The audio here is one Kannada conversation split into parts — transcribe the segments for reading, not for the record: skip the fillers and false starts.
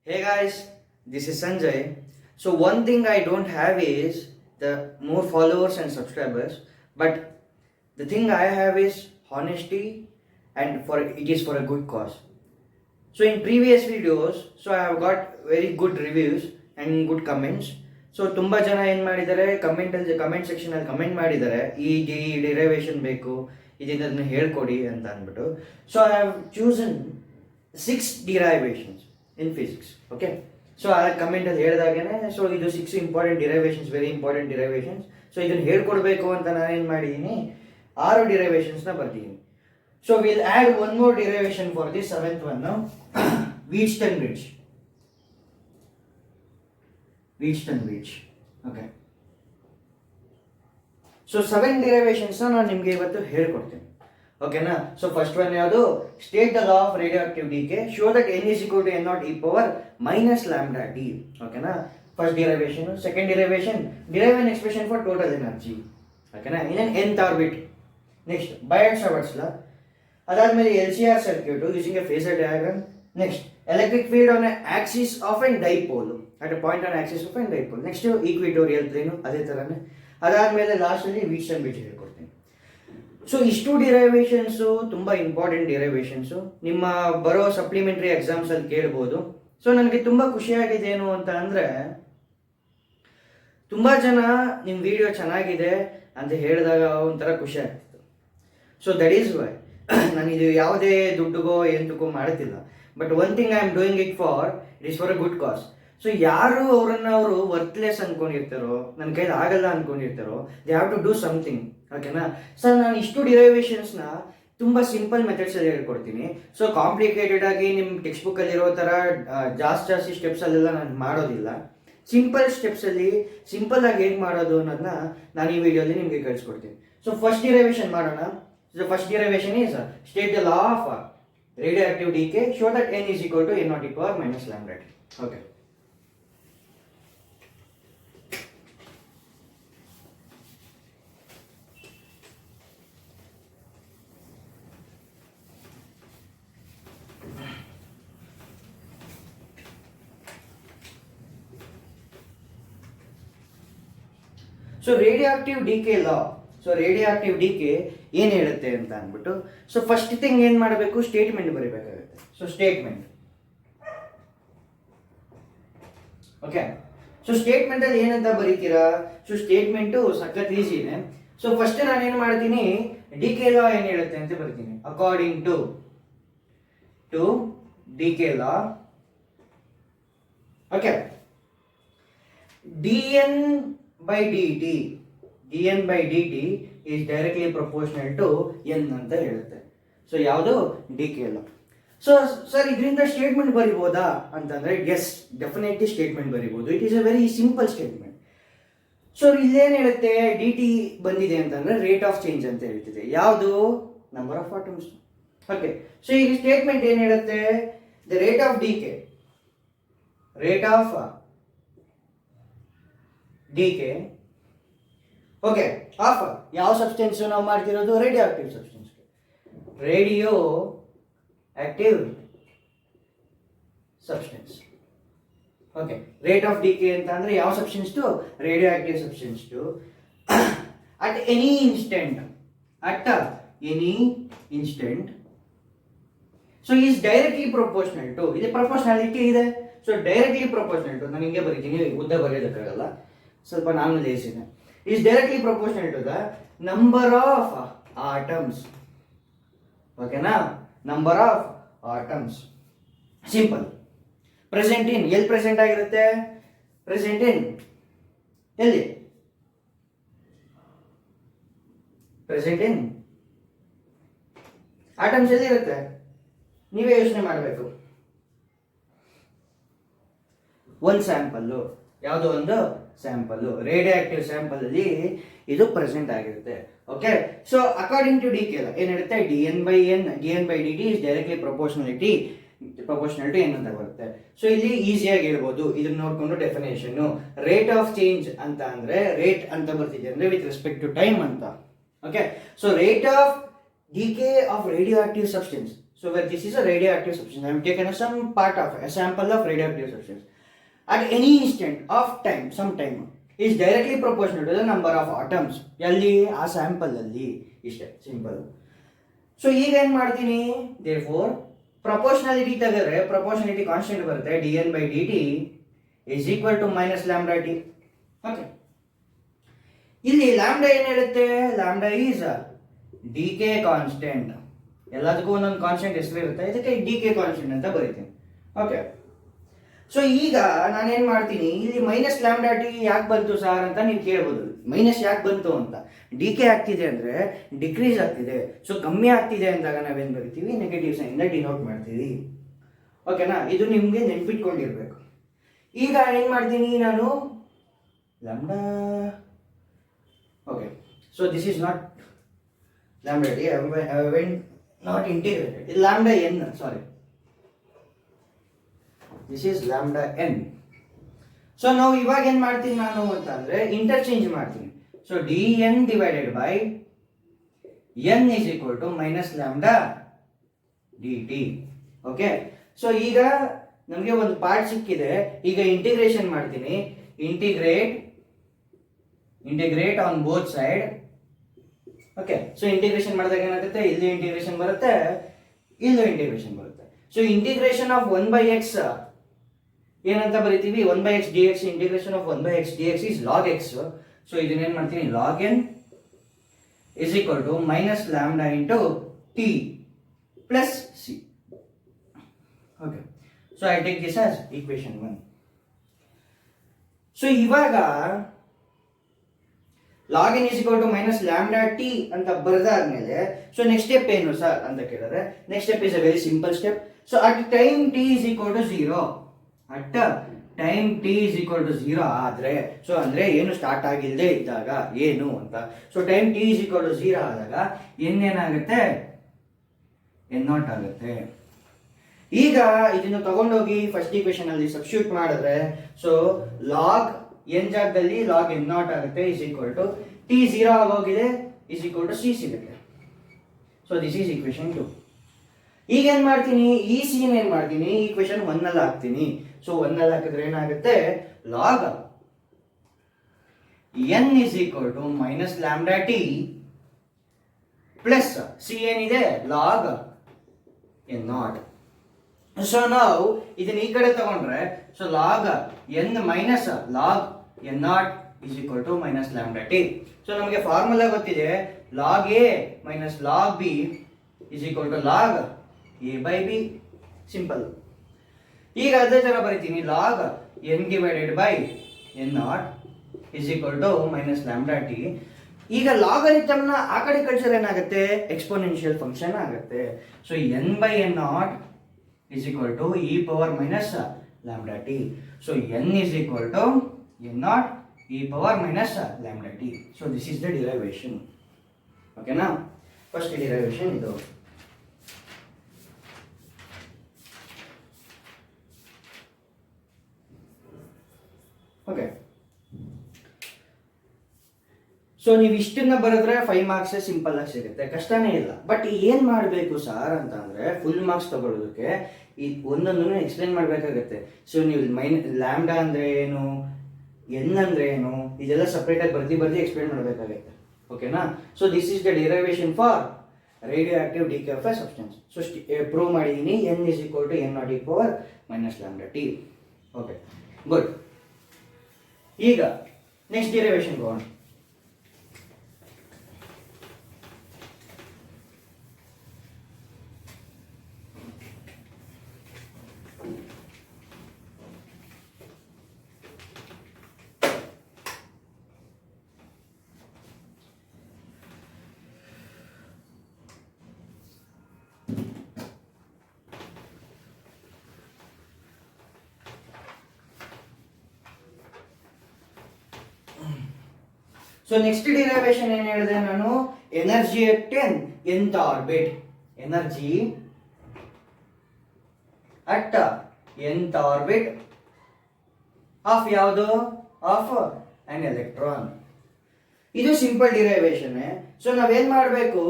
Hey guys, this is Sanjay. So one thing I don't have is the more followers and subscribers, but the thing I have is honesty and for it is for a good cause. So in previous videos, so I have got very good reviews and good comments. So ತುಂಬ ಜನ ಏನು ಮಾಡಿದ್ದಾರೆ ಕಮೆಂಟ್ ಸೆಕ್ಷನಲ್ಲಿ ಕಮೆಂಟ್ ಮಾಡಿದ್ದಾರೆ ಈ ಡಿರೈವೇಶನ್ ಬೇಕು ಇದನ್ನು ಹೇಳ್ಕೊಡಿ ಅಂತ ಅಂದ್ಬಿಟ್ಟು. So I have chosen 6 derivations in physics. Okay, so ಆ ಕಮೆಂಟಲ್ಲಿ ಹೇಳಿದಾಗೇನೆ ಸೊ ಇದು 6 important derivations, very important derivations. So ಇದನ್ನು ಹೇಳ್ಕೊಡ್ಬೇಕು ಅಂತ ನಾನೇನು ಮಾಡಿದ್ದೀನಿ, 6 ಡಿರೈವೇಶನ್ಸ್ನ ಬರ್ತೀನಿ. So will add one more derivation for the 7th one, Wheatstone bridge. Okay, so 7 ಡಿರೈವೇಶನ್ಸ್ನ ನಾನು ನಿಮಗೆ ಇವತ್ತು ಹೇಳ್ಕೊಡ್ತೀನಿ. ಓಕೆನಾ? ಸೊ ಫಸ್ಟ್ ಒನ್ ಯಾವುದು? State the law of radioactive decay, show that n is equal to n naught e power minus lambda d. ಓಕೆನಾ? First derivation. Second derivation, derive an expression for total energy. ಓಕೆನಾ? ಇನ್ an nth orbit. ನೆಕ್ಸ್ಟ್ ಬಯಟ್-ಸಾವರ್ಟ್ಸ್ ಲಾ. ಅದಾದ್ಮೇಲೆ LCR circuit using A phasor diagram. Next electric field on an axis of a dipole, at a point on axis of a dipole. Next equatorial plain, ಅದೇ ಥರನೇ. ಅದಾದಮೇಲೆ ಲಾಸ್ಟಲ್ಲಿ ವೀಟ್ಸ್ಟೋನ್ ಬ್ರಿಡ್ಜ್ ಹೇಳ್ಕೊಡ್ತೀನಿ. ಸೊ ಇಷ್ಟು ಡಿರೈವೇಶನ್ಸು ತುಂಬ ಇಂಪಾರ್ಟೆಂಟ್ ಡಿರೈವೇಶನ್ಸು, ನಿಮ್ಮ ಬರೋ ಸಪ್ಲಿಮೆಂಟ್ರಿ ಎಕ್ಸಾಮ್ಸಲ್ಲಿ ಕೇಳ್ಬೋದು. ಸೊ ನನಗೆ ತುಂಬ ಖುಷಿಯಾಗಿದೆ ಏನು ಅಂತ ಅಂದರೆ, ತುಂಬ ಜನ ನಿಮ್ಮ ವಿಡಿಯೋ ಚೆನ್ನಾಗಿದೆ ಅಂತ ಹೇಳಿದಾಗ ಒಂಥರ ಖುಷಿ ಆಗ್ತಿತ್ತು. ಸೊ ದಟ್ ಈಸ್ ವೈ ನಾನು ಇದು ಯಾವುದೇ ದುಡ್ಡುಗೋ ಎಂತಕ್ಕೋ ಮಾಡ್ತಿಲ್ಲ. But one thing I am doing it is for a good cause. So ಯಾರು ಅವರು ವರ್ತ್ಲೆಸ್ ಅನ್ಕೊಂಡಿರ್ತಾರೋ, ನನ್ನ ಕೈಲಿ ಆಗಲ್ಲ ಅನ್ಕೊಂಡಿರ್ತಾರೋ, they have to do something. ಓಕೆನಾ? ಸರ್ ನಾನು ಇಷ್ಟು ಡಿರೈವೇಶನ್ಸ್ನ ತುಂಬ ಸಿಂಪಲ್ ಮೆಥಡ್ಸಲ್ಲಿ ಹೇಳ್ಕೊಡ್ತೀನಿ. ಸೊ ಕಾಂಪ್ಲಿಕೇಟೆಡ್ ಆಗಿ ನಿಮ್ಮ ಟೆಕ್ಸ್ಟ್ ಬುಕ್ಕಲ್ಲಿರೋ ಥರ ಜಾಸ್ತಿ ಸ್ಟೆಪ್ಸಲ್ಲೆಲ್ಲ ನಾನು ಮಾಡೋದಿಲ್ಲ. ಸಿಂಪಲ್ ಸ್ಟೆಪ್ಸಲ್ಲಿ ಸಿಂಪಲ್ ಆಗಿ ಹೇಗೆ ಮಾಡೋದು ಅನ್ನೋದನ್ನ ನಾನು ಈ ವಿಡಿಯೋಲಿ ನಿಮಗೆ ಕಳಿಸ್ಕೊಡ್ತೀನಿ. ಸೊ ಫಸ್ಟ್ ಡಿರೈವೇಶನ್ ಮಾಡೋಣ. So first derivation is state the law of radioactive decay, show that n is equal to n naught e power minus lambda t. Okay. So radioactive decay law. So radioactive decay ಏನು ಹೇಳುತ್ತೆ ಅಂತ ಅಂದ್ಬಿಟ್ಟು, ಸೊ ಫಸ್ಟ್ ಥಿಂಗ್ ಏನು ಮಾಡಬೇಕು, ಸ್ಟೇಟ್ಮೆಂಟ್ ಬರೀಬೇಕಾಗುತ್ತೆ. So statement. ಓಕೆ, ಸೊ ಸ್ಟೇಟ್ಮೆಂಟಲ್ಲಿ ಏನಂತ ಬರೀತೀರಾ? ಸೊ ಸ್ಟೇಟ್ಮೆಂಟು ಸಖತ್ ಈಸಿ ಇದೆ. ಸೊ ಫಸ್ಟ್ ನಾನೇನು ಮಾಡ್ತೀನಿ, ಡಿಕೆ ಲಾ ಏನು ಹೇಳುತ್ತೆ ಅಂತ ಬರ್ತೀನಿ. According to decay law, okay, dn by dt is directly proportional to n ಅಂತ ಹೇಳುತ್ತೆ. ಸೊ ಯಾವುದು? ಡಿಕೆ ಲಾ. ಸೊ ಸರ್ ಇದರಿಂದ ಸ್ಟೇಟ್ಮೆಂಟ್ ಬರಿಬೋದಾ ಅಂತಂದ್ರೆ, ಎಸ್, ಡೆಫಿನೆಟ್ಲಿ ಸ್ಟೇಟ್ಮೆಂಟ್ ಬರಿಬೋದು. It is a very simple statement. So ಇಲ್ಲೇನು ಹೇಳುತ್ತೆ, ಡಿ ಟಿ ಬಂದಿದೆ ಅಂತಂದ್ರೆ ರೇಟ್ ಆಫ್ ಚೇಂಜ್ ಅಂತ ಹೇಳ್ತಿದೆ. ಯಾವುದು? Number of atoms. Okay, so ಈಗ ಸ್ಟೇಟ್ಮೆಂಟ್ ಏನು ಹೇಳುತ್ತೆ, the rate of decay okay of ಯಾವ ಸಬ್ಸ್ಟೆನ್ಸ್ ನಾವು ಮಾಡ್ತಿರೋದು? Radio active substance. Radio active substance. Okay, rate of decay ಅಂತ ಅಂದ್ರೆ ಯಾವ substance to? Radio active substance to at any instant. So is directly proportional to, ಇದು ಪ್ರೊಪೋರ್ಷನಾಲಿಟಿ ಇದೆ. ಸೊ ಡೈರೆಕ್ಟ್ಲಿ ಪ್ರೊಪೋರ್ಷನಲ್ ಟು, ನಾನು ಹಿಂಗೆ ಬರೀತೀನಿ, ಉದ್ದ ಬರೆಯೋದಕ್ಕಾಗಲ್ಲ, ಸ್ವಲ್ಪ ನಾನು ಲೇಸಿದೆ. is directly proportional to the number of atoms. Okay na? Number of atoms. Simple. Present in, ಎಲ್ಲಿ ಪ್ರೆಸೆಂಟ್ ಆಗಿರುತ್ತೆ? ಪ್ರೆಸೆಂಟ್ ಇನ್ ಎಲ್ಲಿ? ಪ್ರೆಸೆಂಟ್ ಇನ್ ಆಟಮ್ಸ್ ಎಲ್ಲಿ ಇರುತ್ತೆ? ನೀವೇ ಯೋಚನೆ ಮಾಡಬೇಕು. ಒಂದು ಸ್ಯಾಂಪಲ್ಲು, ಯಾವುದೋ ಒಂದು ಸ್ಯಾಂಪಲ್, ರೇಡಿಯೋ ಆಕ್ಟಿವ್ ಸ್ಯಾಂಪಲ್ ಅಲ್ಲಿ ಇದು ಪ್ರೆಸೆಂಟ್ ಆಗಿರುತ್ತೆ. Okay, so according to decay ಏನ್ ಹೇಳುತ್ತೆ, dn by dt is directly proportional to n ಅಂತ ಬರುತ್ತೆ. ಸೊ ಇಲ್ಲಿ ಈಸಿಯಾಗಿ ಹೇಳ್ಬೋದು, ಇದನ್ನ ನೋಡ್ಕೊಂಡು ಡೆಫಿನೇಷನ್. ರೇಟ್ ಆಫ್ ಚೇಂಜ್ ಅಂತ ಅಂದ್ರೆ, ರೇಟ್ ಅಂತ ಬರ್ತಿದೆ ಅಂದ್ರೆ ವಿತ್ ರೆಸ್ಪೆಕ್ಟ್ ಟು ಟೈಮ್ ಅಂತ. Okay, so rate of decay of radio active substance. So where this is a radioactive substance, I am taken some part of a sample of radioactive substance at any instant of time, some time is directly proportional to the number of atoms ಎಲ್ಲಿ ಆ ಸ್ಯಾಂಪಲ್ ಅಲ್ಲಿ. ಇಷ್ಟೇ ಸಿಂಪಲ್. ಸೊ ಈಗ ಏನ್ ಮಾಡ್ತೀನಿ, therefore ಪ್ರಪೋರ್ಷನಾಲಿಟಿ ತೆಗೆದ್ರೆ ಪ್ರಪೋರ್ಷನಾಲಿಟಿ ಕಾನ್ಸ್ಟೆಂಟ್ ಬರುತ್ತೆ dn/dt is equal to minus lambda t. Okay, ಇಲ್ಲಿ ಲ್ಯಾಂಬ್ಡಾ ಏನ್ ಹೇಳುತ್ತೆ, lambda is D K constant. ಎಲ್ಲದಕ್ಕೂ ಒಂದೊಂದು ಕಾನ್ಸ್ಟೆಂಟ್ ಹೆಸರು ಇರುತ್ತೆ, ಇದಕ್ಕೆ ಡಿ ಕೆ ಕಾನ್ಸ್ಟೆಂಟ್ ಅಂತ ಬರೀತೀನಿ. ಓಕೆ, ಸೊ ಈಗ ನಾನೇನ್ ಮಾಡ್ತೀನಿ, ಇಲ್ಲಿ ಮೈನಸ್ ಲ್ಯಾಂಬ್ಡಾ ಟಿ ಯಾಕೆ ಬಂತು ಸಾರ್ ಅಂತ ನೀವು ಕೇಳ್ಬೋದು. ಮೈನಸ್ ಯಾಕೆ ಬಂತು ಅಂತ, ಡಿ ಕೆ ಆಗ್ತಿದೆ ಅಂದ್ರೆ ಡಿಕ್ರೀಸ್ ಆಗ್ತಿದೆ, ಸೊ ಕಮ್ಮಿ ಆಗ್ತಿದೆ ಅಂದಾಗ ನಾವೇನ್ ಬರಿತೀವಿ, ನೆಗೆಟಿವ್ ಸೈನ್ ಇಂದ ಡಿನೋಟ್ ಮಾಡ್ತೀವಿ. ಓಕೆನಾ, ಇದು ನಿಮ್ಗೆ ನೆನ್ಪಿಟ್ಕೊಂಡಿರ್ಬೇಕು. ಈಗ ಏನ್ ಮಾಡ್ತೀನಿ ನಾನು, lambda, okay, so this is not lambda T, I went not integrated, lambda N, sorry, this is lambda N. So ನಾವು ಇವಾಗ ಏನ್ ಮಾಡ್ತೀನಿ ನಾನು ಅಂತಂದ್ರೆ ಇಂಟರ್ಚೇಂಜ್ ಮಾಡ್ತೀನಿ. So D N divided by N is equal to minus lambda D T. Okay, so ಈಗ ನಮಗೆ ಒಂದು ಪಾರ್ಟ್ ಸಿಕ್ಕಿದೆ, ಈಗ ಇಂಟಿಗ್ರೇಷನ್ ಮಾಡ್ತೀನಿ. Integrate on both side. Okay, so integration ಮಾಡಿದಾಗ ಏನಾಗುತ್ತೆ, ಇಲ್ಲಿ ಇಂಟಿಗ್ರೇಷನ್ ಬರುತ್ತೆ, ಇಲ್ಲೂ ಇಂಟಿಗ್ರೇಷನ್ ಬರುತ್ತೆ. ಸೊ ಇಂಟಿಗ್ರೇಷನ್ ಆಫ್ 1/x ಏನಂತ ಬರೀತೀವಿ, 1/x dx, integration of 1/x dx is log x. So ಇದನ್ನ ಏನ್ ಮಾಡ್ತೀನಿ, log n is equal to minus lambda into t plus c. Okay, so I take this as equation 1. So ಇವಾಗ log n is equal to minus lambda t ಅಂತ ಬರೆದಾದ್ಮೇಲೆ ಸೊ ನೆಕ್ಸ್ಟ್ ಸ್ಟೆಪ್ ಏನು ಸರ್ ಅಂತ ಕೇಳಿದ್ರೆ, next step is a very simple step. So at time t is equal to 0, at time t is equal to 0 ಆದ್ರೆ, ಸೊ ಅಂದ್ರೆ ಏನು ಸ್ಟಾರ್ಟ್ ಆಗಿಲ್ಲದೆ ಇದ್ದಾಗ ಏನು ಅಂತ, so time t is equal to 0 ಆದಾಗ ಏನಾಗುತ್ತೆ, n0 ಆಗುತ್ತೆ. ಈಗ ಇದನ್ನು ತಗೊಂಡೋಗಿ ಫಸ್ಟ್ ಈಕ್ವೇಶನ್ ಅಲ್ಲಿ ಸಬ್ಸ್ಟಿಟ್ಯೂಟ್ ಮಾಡಿದ್ರೆ, ಸೊ ಲಾಗ್ n ಜಾಗದಲ್ಲಿ ಲಾಗ್ n0 ಆಗುತ್ತೆ, ಇಸ್ ಈಕ್ವಲ್ ಟು t 0 ಆಗೋಗಿದೆ, ಇಸ್ ಈಕ್ವಲ್ ಟು c ಸಿಗುತ್ತೆ. So this is equation 2. ಈಗ ಏನ್ ಮಾಡ್ತೀನಿ, ಈ ಸಿ ಏನ್ ಮಾಡ್ತೀನಿ, ಈಕ್ವೇಶನ್ 1 ಅಲ್ಲಿ ಹಾಕ್ತೀನಿ. ಸೊ 1 ಅಲ್ಲಿ ಹಾಕಿದ್ರೆ ಏನಾಗುತ್ತೆ, log n is equal to minus lambda T plus C ಏನಿದೆ, ಲಾಗ್ n0. ಸೊ ನಾವು ಇದನ್ನ ಈ ಕಡೆ ತಗೊಂಡ್ರೆ, so log n minus log n0 is equal to minus lambda T. So ನಮಗೆ ಫಾರ್ಮುಲಾ ಗೊತ್ತಿದೆ, log A minus log B is equal to log A by B. Simple. ಈಗ ಅದೇ ತರ ಬರಿತೀನಿ, log n divided by n0 is equal to minus lambda T. ಈಗ ಲಾಗರಿಥಮ್ ನ ಆ ಕಡೆ ಕಳಿಸಿದ್ರೆ ಏನಾಗುತ್ತೆ, ಎಕ್ಸ್ಪೋನೆನ್ಷಿಯಲ್ ಫಂಕ್ಷನ್ ಆಗುತ್ತೆ. So n by n0 is equal to e power minus lambda t. So n is equal to n0 e power minus lambda t. So this is the derivation. Okay, now first derivation idu. Okay, so ನೀವು ಇಷ್ಟನ್ನ ಬರೆದ್ರೆ 5 ಮಾರ್ಕ್ಸ್ ಸಿಂಪಲ್ ಆಗಿ ಸಿಗುತ್ತೆ, ಕಷ್ಟನೇ ಇಲ್ಲ. ಬಟ್ ಏನ್ ಮಾಡಬೇಕು ಸಾರ್ ಅಂತ ಅಂದ್ರೆ, ಫುಲ್ ಮಾರ್ಕ್ಸ್ ತಗೊಳ್ಳೋದಕ್ಕೆ ಈ ಒಂದೊಂದನ್ನು ಎಕ್ಸ್ಪ್ಲೇನ್ ಮಾಡಬೇಕಾಗುತ್ತೆ. ಸೊ ನೀವು ಲ್ಯಾಂಬ್ಡಾ ಅಂದ್ರೆ ಏನು, ಎನ್ ಅಂದ್ರೆ ಏನು, ಇದೆಲ್ಲ ಸಪ್ರೇಟ್ ಆಗಿ ಬರ್ದಿ ಎಕ್ಸ್ಪ್ಲೇನ್ ಮಾಡಬೇಕಾಗುತ್ತೆ. ಓಕೆನಾ, so this is the derivation for radio active decay of a substance. So prove ಮಾಡಿದೀನಿ, N is equal to n0 e power minus lambda T. Okay, good. ಈಗ ನೆಕ್ಸ್ಟ್ ಡಿರೈವೇಶನ್ ಹೋಗೋಣ. ಸೊ ನೆಕ್ಸ್ಟ್ ಡಿರೈವೇಶನ್ ಏನ್ ಹೇಳಿದೆ ನಾನು, energy at nth orbit, energy at nth orbit of ಯಾವುದು, ಆಫ್ an electron. ಇದು ಸಿಂಪಲ್ ಡಿರೈವೇಶನ್. ಸೊ ನಾವೇನ್ ಮಾಡಬೇಕು,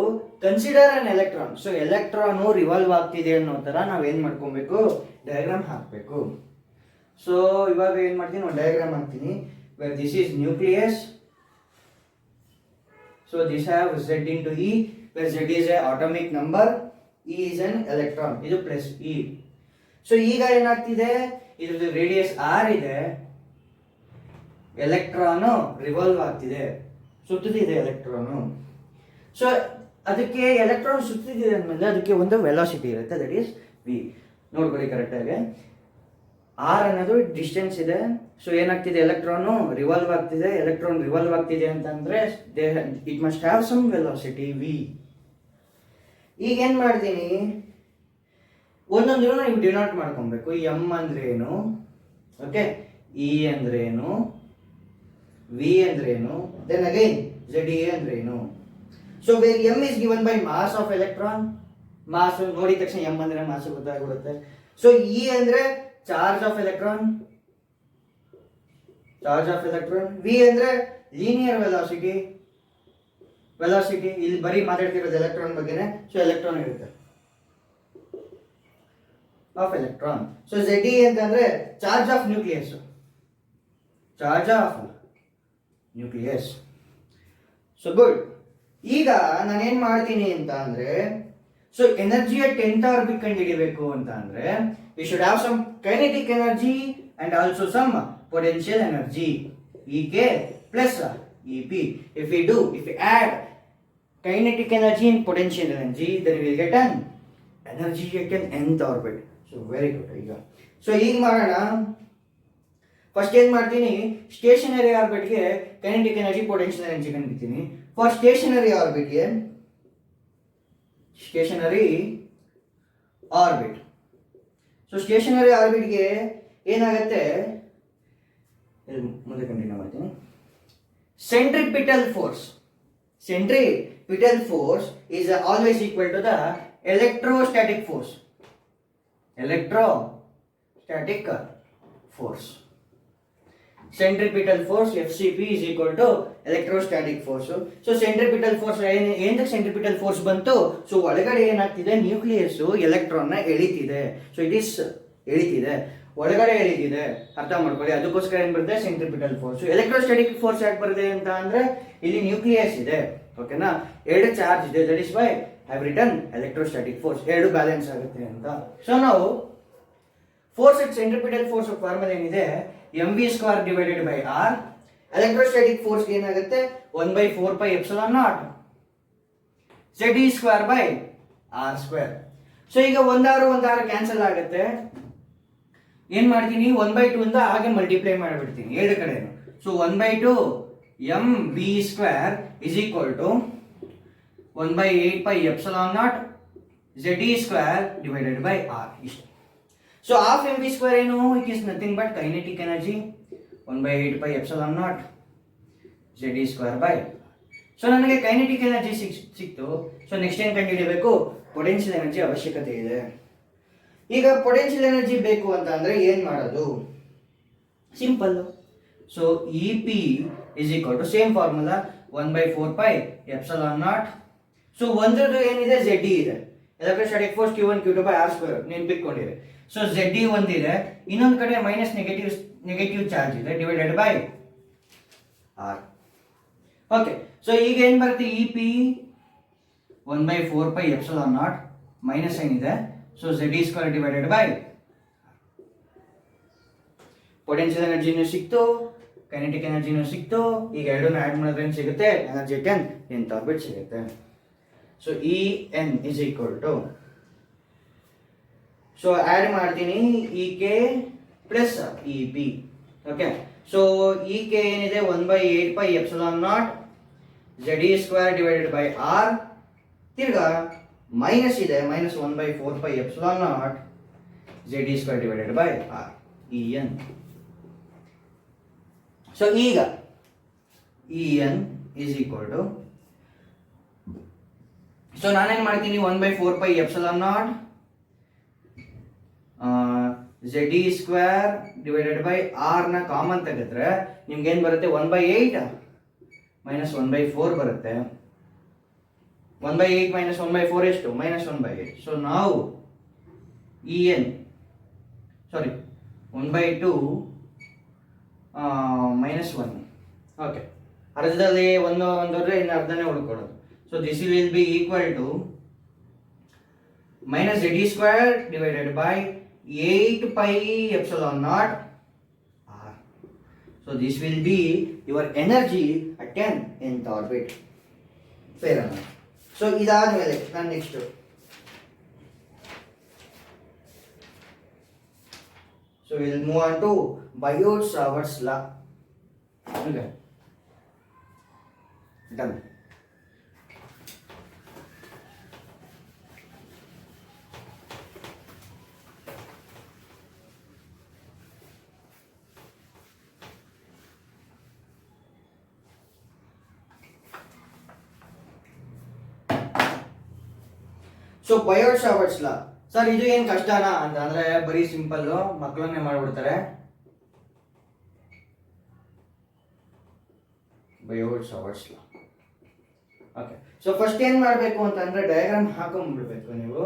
consider an electron. So electron revolve ಆಗ್ತಿದೆ ಅನ್ನೋ ತರ ನಾವೇನ್ ಮಾಡ್ಕೊಬೇಕು, ಡಯಾಗ್ರಾಮ್ ಹಾಕಬೇಕು. ಸೊ ಇವಾಗ ಏನ್ ಮಾಡ್ತೀನಿ, ಒಂದು ಡಯಾಗ್ರಾಮ್ ಹಾಕ್ತೀನಿ. Where this is nucleus. So this have Z into E, where Z is a atomic number, E is an electron. ಇದು ಪ್ಲಸ್ E. ಸೊ ಈಗ ಏನಾಗ್ತಿದೆ, ಇದ್ರದ್ದು ರೇಡಿಯಸ್ R ಇದೆ, ಎಲೆಕ್ಟ್ರಾನ್ ರಿವಾಲ್ವ್ ಆಗ್ತಿದೆ, ಸುತ್ತಿದೆ ಎಲೆಕ್ಟ್ರಾನು. ಸೊ ಅದಕ್ಕೆ ಎಲೆಕ್ಟ್ರಾನ್ ಸುತ್ತಿದೆ ಅಂದಮೇಲೆ ಅದಕ್ಕೆ ಒಂದು ವೆಲಾಸಿಟಿ ಇರುತ್ತೆ, ದಟ್ ಈಸ್ ವಿ. ನೋಡ್ಕೊಳ್ಳಿ ಕರೆಕ್ಟಾಗಿ. ಆರ್ ಅನ್ನೋದು ಡಿಸ್ಟೆನ್ಸ್ ಇದೆ. ಸೊ ಏನಾಗ್ತಿದೆ, ಎಲೆಕ್ಟ್ರಾನು ರಿವಾಲ್ವ್ ಆಗ್ತಿದೆ. ಎಲೆಕ್ಟ್ರಾನ್ ರಿವಾಲ್ವ್ ಆಗ್ತಿದೆ ಅಂತಂದ್ರೆ it must have some velocity V. ಈಗ ಏನ್ ಮಾಡ್ತೀನಿ, ಒಂದೊಂದು ನೀವು ಡಿನೋಟ್ ಮಾಡ್ಕೊಬೇಕು. ಎಂ ಅಂದ್ರೆ ಏನು, ಓಕೆ, ಇ ಅಂದ್ರೆ ಏನು, ವಿ ಅಂದ್ರೆ ಏನು, ದೆನ್ ಅಗೈನ್ ZE ಅಂದ್ರೆ ಏನು. So M is given by mass of electron. Mass ನೋಡಿದ ತಕ್ಷಣ ಎಂ ಅಂದ್ರೆ ಮಾಸ್ ಗೊತ್ತಾಗ್ಬಿಡುತ್ತೆ. ಸೊ ಇ ಅಂದ್ರೆ charge of electron, charge of electron. V ಅಂದ್ರೆ ಲೀನಿಯರ್ ವೆಲಾಸಿಟಿ, ವೆಲಾಸಿಟಿ. ಇಲ್ಲಿ ಬರೀ ಮಾತಾಡ್ತಿರೋದು ಎಲೆಕ್ಟ್ರಾನ್ ಬಗ್ಗೆನೆ. ಸೊ ಎಲೆಕ್ಟ್ರಾನ್ ಇರುತ್ತೆ ಆಫ್ ಎಲೆಕ್ಟ್ರಾನ್. ಸೊ ZE ಅಂತಂದ್ರೆ charge of nucleus, charge of nucleus. So good. ಈಗ ನಾನೇನ್ ಮಾಡ್ತೀನಿ ಅಂತ ಅಂದ್ರೆ, ಸೊ ಎನರ್ಜಿಯ 10th ಆರ್ಬಿಟ್ ಕಂಡುಹಿಡಿಬೇಕು ಅಂತ ಅಂದ್ರೆ we should have some kinetic energy and also some potential energy, EK plus EP. If we add kinetic energy and potential energy, then we will get an energy at an nth orbit. So very good. ಈಗ ಸೊ ಈಗ ಮಾಡೋಣ. ಫಸ್ಟ್ ಏನ್ ಮಾಡ್ತೀನಿ, ಸ್ಟೇಷನರಿ ಆರ್ಬಿಟ್ಗೆ ಕೈನೆಟಿಕ್ ಎನರ್ಜಿ ಪೊಟೆನ್ಷಿಯಲ್ ಎನರ್ಜಿ ಕಂಡುಹಿಡಿತೀನಿ. ಫಾರ್ ಸ್ಟೇಷನರಿ ಆರ್ಬಿಟ್ಗೆ, ಸ್ಟೇಷನರಿ ಆರ್ಬಿಟ್. ಸೊ ಸ್ಟೇಷನರಿ ಆರ್ಬಿಟ್ಗೆ ಏನಾಗುತ್ತೆ, ಮುಂದೆ ಕಂಟಿನ್ಯೂ ಮಾಡ್ತೀನಿ. Centripetal force, centripetal force is always equal to the electrostatic force. Electrostatic force. Centripetal force FCP is equal to electrostatic force. So centripetal force ಏನಕ್ಕೆ centripetal force ಬಂತು? ಸೊ ಒಳಗಡೆ ಏನಾಗ್ತಿದೆ, ನ್ಯೂಕ್ಲಿಯಸ್ ಎಲೆಕ್ಟ್ರಾನ್ ನ ಎಳಿತಿದೆ. ಸೊ ಇಟ್ ಈಸ್ ಎಳಿತಿದೆ, ಒಳಗಡೆ ಎಳಿತಿದೆ, ಅರ್ಥ ಮಾಡ್ಕೊಳ್ಳಿ. ಅದಕ್ಕೋಸ್ಕರ ಏನ್ ಬರುತ್ತೆ, ಸೆಂಟ್ರಿಪಿಟಲ್ ಫೋರ್ಸ್. ಎಲೆಕ್ಟ್ರೋಸ್ಟಾಟಿಕ್ ಫೋರ್ಸ್ ಯಾಕೆ ಬರುತ್ತೆ ಅಂತ ಅಂದ್ರೆ, ಇಲ್ಲಿ ನ್ಯೂಕ್ಲಿಯಸ್ ಇದೆ, ಓಕೆನಾ, ಎರಡು ಚಾರ್ಜ್ ಇದೆ, that is why I have written electrostatic force. ಎರಡು ಬ್ಯಾಲೆನ್ಸ್ ಆಗುತ್ತೆ ಅಂತ. ಸೊ ನಾವು force at centripetal force formula ಏನಿದೆ, mv² divided by R. Electrostatic force ಏನಾಗುತ್ತೆ, 1/4πε0 ZE² ಬೈ r². ಸೊ ಈಗ ಒಂದಾರು ಕ್ಯಾನ್ಸಲ್ ಆಗುತ್ತೆ. ಏನ್ ಮಾಡ್ತೀನಿ, 1/2 ಇಂದ ಹಾಗೆ ಮಲ್ಟಿಪ್ಲೈ ಮಾಡಿಬಿಡ್ತೀನಿ ಎರಡು ಕಡೆನು. So 1/2 mv² is equal to 1/8πε0 ZE² divided by r. ಇಷ್ಟು. ಸೊ ಹಾಫ್ mv² ಏನು, it is nothing but kinetic energy 1/8πε0 ZE² by. So ನನಗೆ ಕೈನೆಟಿಕ್ ಎನರ್ಜಿ ಸಿಕ್ತು. ಸೊ ನೆಕ್ಸ್ಟ್ ಏನ್ ಕಂಡುಹಿಡಿಯಬೇಕು, ಪೊಟೆನ್ಷಿಯಲ್ ಎನರ್ಜಿ ಅವಶ್ಯಕತೆ ಇದೆ. ಈಗ ಪೊಟೆನ್ಷಿಯಲ್ ಎನರ್ಜಿ ಬೇಕು ಅಂತ ಅಂದ್ರೆ ಏನ್ ಮಾಡೋದು, simple. So EP is equal to same formula 1/4πε0. So ಒಂದ್ರದ್ದು ಏನಿದೆ, ZE ಇದೆ, electrostatic force Q1 Q2 by r², ನೆನ್ಪಿಟ್ಕೊಂಡಿದೆ. ಸೊ ZE ಒಂದಿದೆ, ಇನ್ನೊಂದು ಕಡೆ ಮೈನಸ್ ನೆಗೆಟಿವ್ ಚಾರ್ಜ್ ಇದೆ, divided by r. Okay, so ಈಗ ಏನ್ ಬರುತ್ತೆ, EP 1/4πε0 ಮೈನಸ್ ಏನಿದೆ, so ZE² divided by. Potential ಎನರ್ಜಿನೂ ಸಿಕ್ತು, ಕೈನೆಟಿಕ್ ಎನರ್ಜಿನೂ ಸಿಕ್ತು. ಈಗ ಎರಡನ್ನ ಆಡ್ ಮಾಡಿದ್ರೆ ಏನು ಸಿಗುತ್ತೆ, ಎನರ್ಜಿ ಅಟ್ nth ಆರ್ಬಿಟ್ ಸಿಗುತ್ತೆ. So En is equal to, so add ಮಾಡ್ತೀನಿ EK plus EP. Okay, so EK ಏನಿದೆ 1/8πε0 ZE² ಡಿವೈಡೆಡ್ ಬೈ r. ತಿರ್ಗಾ ಮೈನಸ್ ಇದೆ, minus 1/4πε0 ZE² divided by r En. So ಈಗ En is equal to, so ನಾನೇನ್ ಮಾಡ್ತೀನಿ, 1/4πε0 ZE² ಡಿವೈಡೆಡ್ ಬೈ r ನ ಕಾಮನ್ ತೆಗೆದ್ರೆ ನಿಮ್ಗೆ ಏನ್ ಬರುತ್ತೆ, 1/8 ಮೈನಸ್ 1/4 ಬರುತ್ತೆ. 1/8 ಮೈನಸ್ 1/4 ಎಷ್ಟು? ಮೈನಸ್ 1/8. ಸೊ ನಾವು En 1/2 ಮೈನಸ್ 1. ಓಕೆ, ಅರ್ಧದಲ್ಲಿ ಒಂದು ಹೋದ್ರೆ ಇನ್ನು ಅರ್ಧನೇ ಉಳ್ಕೊಳ್ಳೋದು. So this will be equal to minus z square divided by 8 pi epsilon naught r. So this will be your energy at 10th orbit. Fair enough. So ಇದಾದ್ಮೇಲೆ ನಾನು ನೆಕ್ಸ್ಟ್ so we'll move on to Biot-Savart's law. Okay, done. So Biot Savart's law sir, ಇದು ಏನು ಕಷ್ಟನಾ ಅಂತ ಅಂದ್ರೆ ಬರೀ ಸಿಂಪಲ್, ಮಕ್ಕಳನ್ನೇ ಮಾಡ್ಬಿಡ್ತಾರೆ. Biot Savart's law. Okay, so first ಏನ್ ಮಾಡಬೇಕು ಅಂತಂದ್ರೆ ಡಯಾಗ್ರಾಮ್ ಹಾಕೊಂಡ್ಬಿಡ್ಬೇಕು ನೀವು.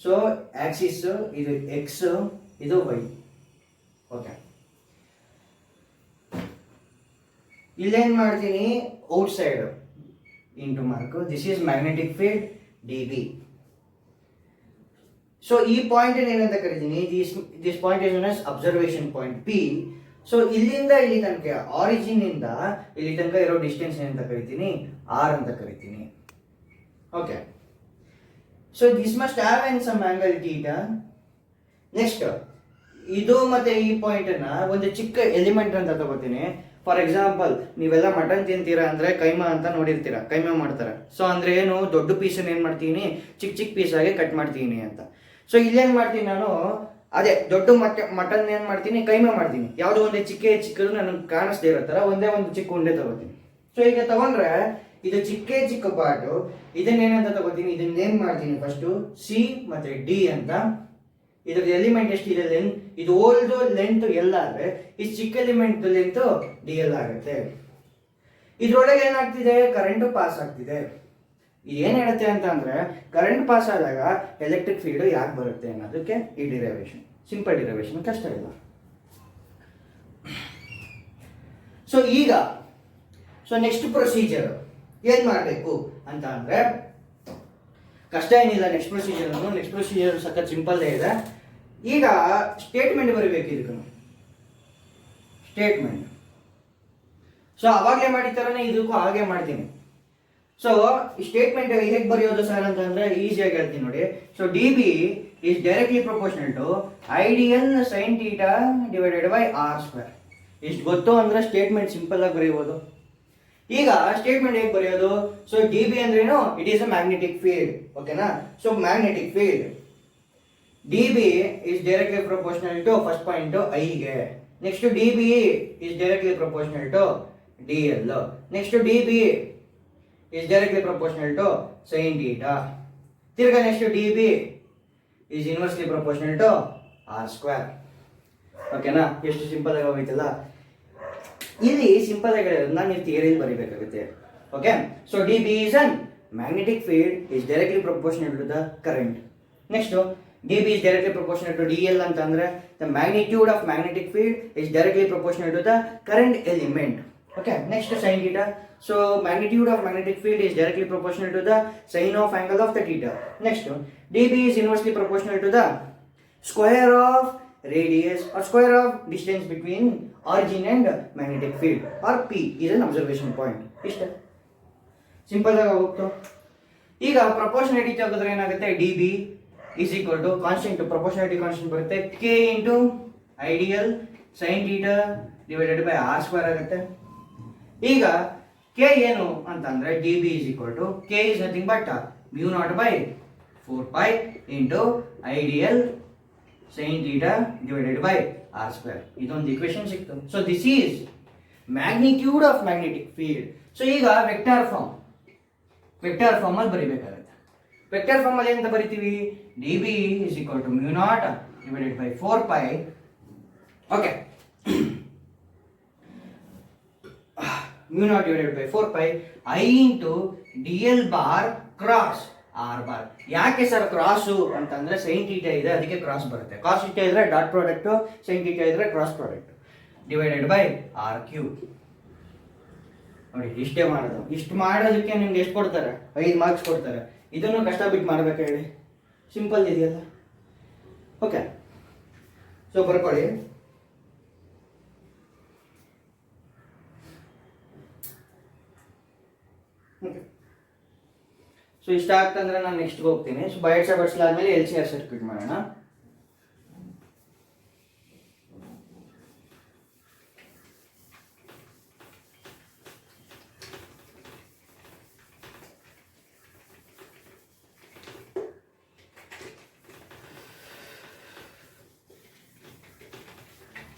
ಸೊ ಆಕ್ಸಿಸ್ ಇದು ಎಕ್ಸ್, ಇದು ವೈ. ಓಕೆ, ಇಲ್ಲೇನ್ ಮಾಡ್ತೀನಿ, outside into mark. This is magnetic field d b. So ಈ ಪಾಯಿಂಟ್ ಏನಂತ ಕರಿತೀನಿ, this point is known as observation point P. So ಇಲ್ಲಿಂದ ಇಲ್ಲಿ ತನಕ, ಆರಿಜಿನ್ ಇಂದ ಇಲ್ಲಿ ತನಕ ಇರೋ ಡಿಸ್ಟೆನ್ಸ್ ಏನಂತ ಕರಿತೀನಿ, ಆರ್ ಅಂತ ಕರಿತೀನಿ. Okay, so this must have an some angle theta. Next ಇದು ಮತ್ತೆ ಈ ಪಾಯಿಂಟ್ ಅನ್ನ ಒಂದು ಚಿಕ್ಕ ಎಲಿಮೆಂಟ್ ಅಂತ ತಗೋತೀನಿ. ಫಾರ್ ಎಕ್ಸಾಂಪಲ್, ನೀವೆಲ್ಲ ಮಟನ್ ತಿಂತೀರಾ ಅಂದ್ರೆ ಕೈಮಾ ಅಂತ ನೋಡಿರ್ತೀರಾ, ಕೈಮಾ ಮಾಡ್ತಾರೆ. ಸೊ ಅಂದ್ರೆ ಏನು, ದೊಡ್ಡ ಪೀಸನ್ನು ಏನ್ ಮಾಡ್ತೀನಿ, ಚಿಕ್ಕ ಚಿಕ್ಕ ಪೀಸ್ ಆಗಿ ಕಟ್ ಮಾಡ್ತೀನಿ ಅಂತ. ಸೊ ಇಲ್ಲೇನ್ ಮಾಡ್ತೀನಿ ನಾನು, ಅದೇ ದೊಡ್ಡ ಮಟನ್ ಏನ್ ಮಾಡ್ತೀನಿ, ಕೈಮಾ ಮಾಡ್ತೀನಿ. ಯಾವುದೋ ಒಂದು ಚಿಕ್ಕದು ನನಗೆ ಕಾಣಿಸ್ದೇ ಇರೋ ತರ ಒಂದೇ ಒಂದು ಚಿಕ್ಕ ಉಂಡೆ ತಗೋತೀನಿ. ಸೊ ಈಗ ತಗೊಂಡ್ರೆ ಇದು ಚಿಕ್ಕ ಪಾರ್ಟು, ಇದನ್ನೇನಂತ ತಗೋತೀನಿ, ಇದನ್ನೇನ್ ಮಾಡ್ತೀನಿ ಫಸ್ಟ್ ಸಿ ಮತ್ತೆ ಡಿ ಅಂತ. ಇದ್ರದ್ದು ಎಲಿಮೆಂಟ್ ಎಷ್ಟಿದೆ, ಲೆಂತ್, ಇದು ಓಲ್ಡ್ ಲೆಂತ್ ಎಲ್ಲ ಆದ್ರೆ ಈ ಚಿಕ್ಕ ಎಲಿಮೆಂಟ್ ಲೆಂತ್ ಡಿ ಎಲ್ ಆಗುತ್ತೆ. ಇದ್ರೊಳಗೆ ಏನಾಗ್ತಿದೆ, ಕರೆಂಟ್ ಪಾಸ್ ಆಗ್ತಿದೆ. ಏನ್ ಹೇಳುತ್ತೆ ಅಂತ ಅಂದ್ರೆ, ಕರೆಂಟ್ ಪಾಸ್ ಆದಾಗ ಎಲೆಕ್ಟ್ರಿಕ್ ಫೀಲ್ಡ್ ಯಾಕೆ ಬರುತ್ತೆ ಅನ್ನೋದಕ್ಕೆ ಈ ಡಿರೈವೇಶನ್, ಸಿಂಪಲ್ ಡಿರೈವೇಶನ್, ಕಷ್ಟ ಇಲ್ಲ. ಸೊ ಈಗ ನೆಕ್ಸ್ಟ್ ಪ್ರೊಸೀಜರ್ ಏನ್ ಮಾಡಬೇಕು ಅಂತ ಅಂದ್ರೆ, ಕಷ್ಟ ಏನಿಲ್ಲ. ನೆಕ್ಸ್ಟ್ ಪ್ರೊಸೀಜರ್ ಸಖತ್ ಸಿಂಪಲ್ ಇದೆ. ಈಗ ಸ್ಟೇಟ್ಮೆಂಟ್ ಬರೀಬೇಕು ಇದಕ್ಕೆ, ಸ್ಟೇಟ್ಮೆಂಟ್. ಸೊ ಅವಾಗಲೇ ಮಾಡಿತಾರನೇ ಇದಕ್ಕೂ ಹಾಗೆ ಮಾಡ್ತೀನಿ. ಸೊ ಸ್ಟೇಟ್ಮೆಂಟ್ ಹೇಗೆ ಬರೆಯೋದು ಸರ್ ಅಂತಂದ್ರೆ ಈಸಿಯಾಗಿ ಹೇಳ್ತೀನಿ ನೋಡಿ. So D B is directly proportional to I D L sine theta divided by R square. ಇಷ್ಟು ಗೊತ್ತು ಅಂದ್ರೆ ಸ್ಟೇಟ್ಮೆಂಟ್ ಸಿಂಪಲ್ ಆಗಿ ಬರೆಯಬಹುದು. ಈಗ ಸ್ಟೇಟ್ಮೆಂಟ್ ಹೇಗೆ ಬರೆಯೋದು, ಸೊ ಡಿ ಬಿ ಅಂದ್ರೇನು, it is a magnetic field. ಓಕೆನಾ, so magnetic field d B is directly proportional to first point ಐಗೆ. Next d B is directly proportional to d l. Next d b is directly proportional to sin theta. ತಿರ್ಗಾ next d b is inversely proportional to r square. ಓಕೆನಾ, ಎಷ್ಟು ಸಿಂಪಲ್ ಆಗಿ ಹೋಯ್ತಲ್ಲ. ಇಲ್ಲಿ ಸಿಂಪಲ್ ಆಗಿ ಹೇಳೋದನ್ನ ನೀವು ಥಿಯರಿಯಲ್ಲಿ ಬರೀಬೇಕಾಗುತ್ತೆ. Okay, so D b is an magnetic field is directly proportional to the current. Next d b is directly proportional to dl ಅಂತಂದ್ರೆ the magnitude of magnetic field is directly proportional to the current element. Okay, next sin theta. So magnitude of magnetic field is directly proportional to the sin of angle of the theta. Next, dB is inversely proportional to the square of radius or square of distance between origin and magnetic field, or P is an observation point. ಇಷ್ಟೇ ಸಿಂಪಲ್ ಆಗಿ ಹೋಗ್ತು. ಈಗ ಪ್ರಪೋರ್ಷನಾಲಿಟಿ ತೆಗೆದ್ರೆ ಏನಾಗುತ್ತೆ, dB is equal to constant, proportionality constant ಬರುತ್ತೆ, k into ideal sin theta divided by r square ಆಗುತ್ತೆ. ಈಗ ಕೆ ಏನು ಅಂತಂದ್ರೆ d b is equal to k is nothing but mu naught by 4 into I dl sine theta divided by R square. ಇದೊಂದು ಇಕ್ವೇಶನ್ ಸಿಕ್ತು. So this is magnitude of magnetic field. So ಈಗ ವೆಕ್ಟರ್ ಫಾರ್ಮ್ ಅಲ್ಲಿ ಬರಿಬೇಕಾಗುತ್ತೆ. ವೆಕ್ಟರ್ ಫಾರ್ಮ್ ಅಲ್ಲಿ ಎಂತ ಬರಿತೀವಿ, d b is equal to mu naught divided by 4 okay, mu naught divided by 4 pi I into dl bar cross r bar. ಯಾಕೆ ಸರ್ ಕ್ರಾಸು ಅಂತಂದ್ರೆ ಸೈನ್ ಥೀಟಾ ಇದೆ ಅದಕ್ಕೆ ಕ್ರಾಸ್ ಬರುತ್ತೆ. ಕಾಸ್ ಥೀಟಾ ಇದ್ರೆ ಡಾಟ್ ಪ್ರಾಡಕ್ಟ್, ಸೈನ್ ಥೀಟಾ ಇದ್ರೆ cross product divided by R cube. ನೋಡಿ ಇಷ್ಟೇ ಮಾಡೋದು. ಇಷ್ಟು ಮಾಡೋದಕ್ಕೆ ನಿಮ್ಗೆ ಎಷ್ಟು ಕೊಡ್ತಾರೆ? 5 ಮಾರ್ಕ್ಸ್ ಕೊಡ್ತಾರೆ. ಇದನ್ನು ಕಷ್ಟ ಬಿಟ್ಟು ಮಾಡ್ಬೇಕು ಹೇಳಿ, ಸಿಂಪಲ್ ಇದೆಯಲ್ಲ. ಓಕೆ, ಸೊ ಬರ್ಕೊಳ್ಳಿ. ಸೊ ಇಷ್ಟ ಆಗ್ತಂದ್ರೆ ನಾನು ನೆಕ್ಸ್ಟ್ಗೆ ಹೋಗ್ತೀನಿ. ಸೊ ಬಯಟ್ಸ್ ಬಡಿಸಲಾದ್ಮೇಲೆ ಎಲ್ ಸಿ ಆರ್ ಸರ್ಕ್ಯೂಟ್ ಮಾಡೋಣ.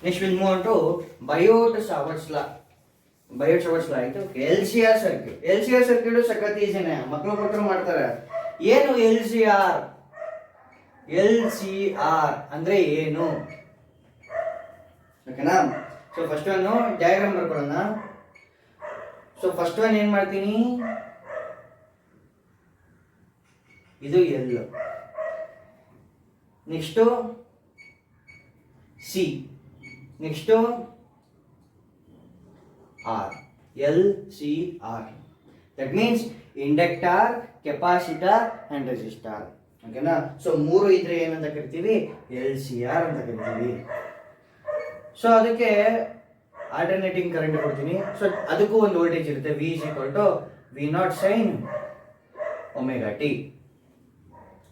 Next we'll move on to Biot-Savart's law. Biot-Savart's law ಆಯ್ತು. LCR circuit. LCR ಸರ್ಕ್ಯೂಟ್ ಸಖತ್ ಈಸಿನೇ, ಮಕ್ಕಳು ಮಾಡ್ತಾರೆ. ಏನು LCR? LCR ಅಂದ್ರೆ ಏನು? ಓಕೆನಾ? ಸೊ ಫಸ್ಟ್ ಒನ್ ಡಯಾಗ್ರಾಮ್ ಬರ್ಕೊಳ್ಳೋಣ. ಸೊ ಫಸ್ಟ್ ಒನ್ ಏನ್ ಮಾಡ್ತೀನಿ, ಇದು L, ನೆಕ್ಸ್ಟ್ C, ನೆಕ್ಸ್ಟ್ R. LCR. That means inductor, capacitor and resistor. ಓಕೆನಾ? ಸೊ ಮೂರು ಇದ್ರೆ ಏನಂತ ಕರಿತೀವಿ? LCR ಅಂತ ಕರಿತೀವಿ. ಸೊ ಅದಕ್ಕೆ ಆಲ್ಟರ್ನೇಟಿಂಗ್ ಕರೆಂಟ್ ಕೊಡ್ತೀನಿ. ಸೊ ಅದಕ್ಕೂ ಒಂದು ವೋಲ್ಟೇಜ್ ಇರುತ್ತೆ, V is equal to V0 sin omega t.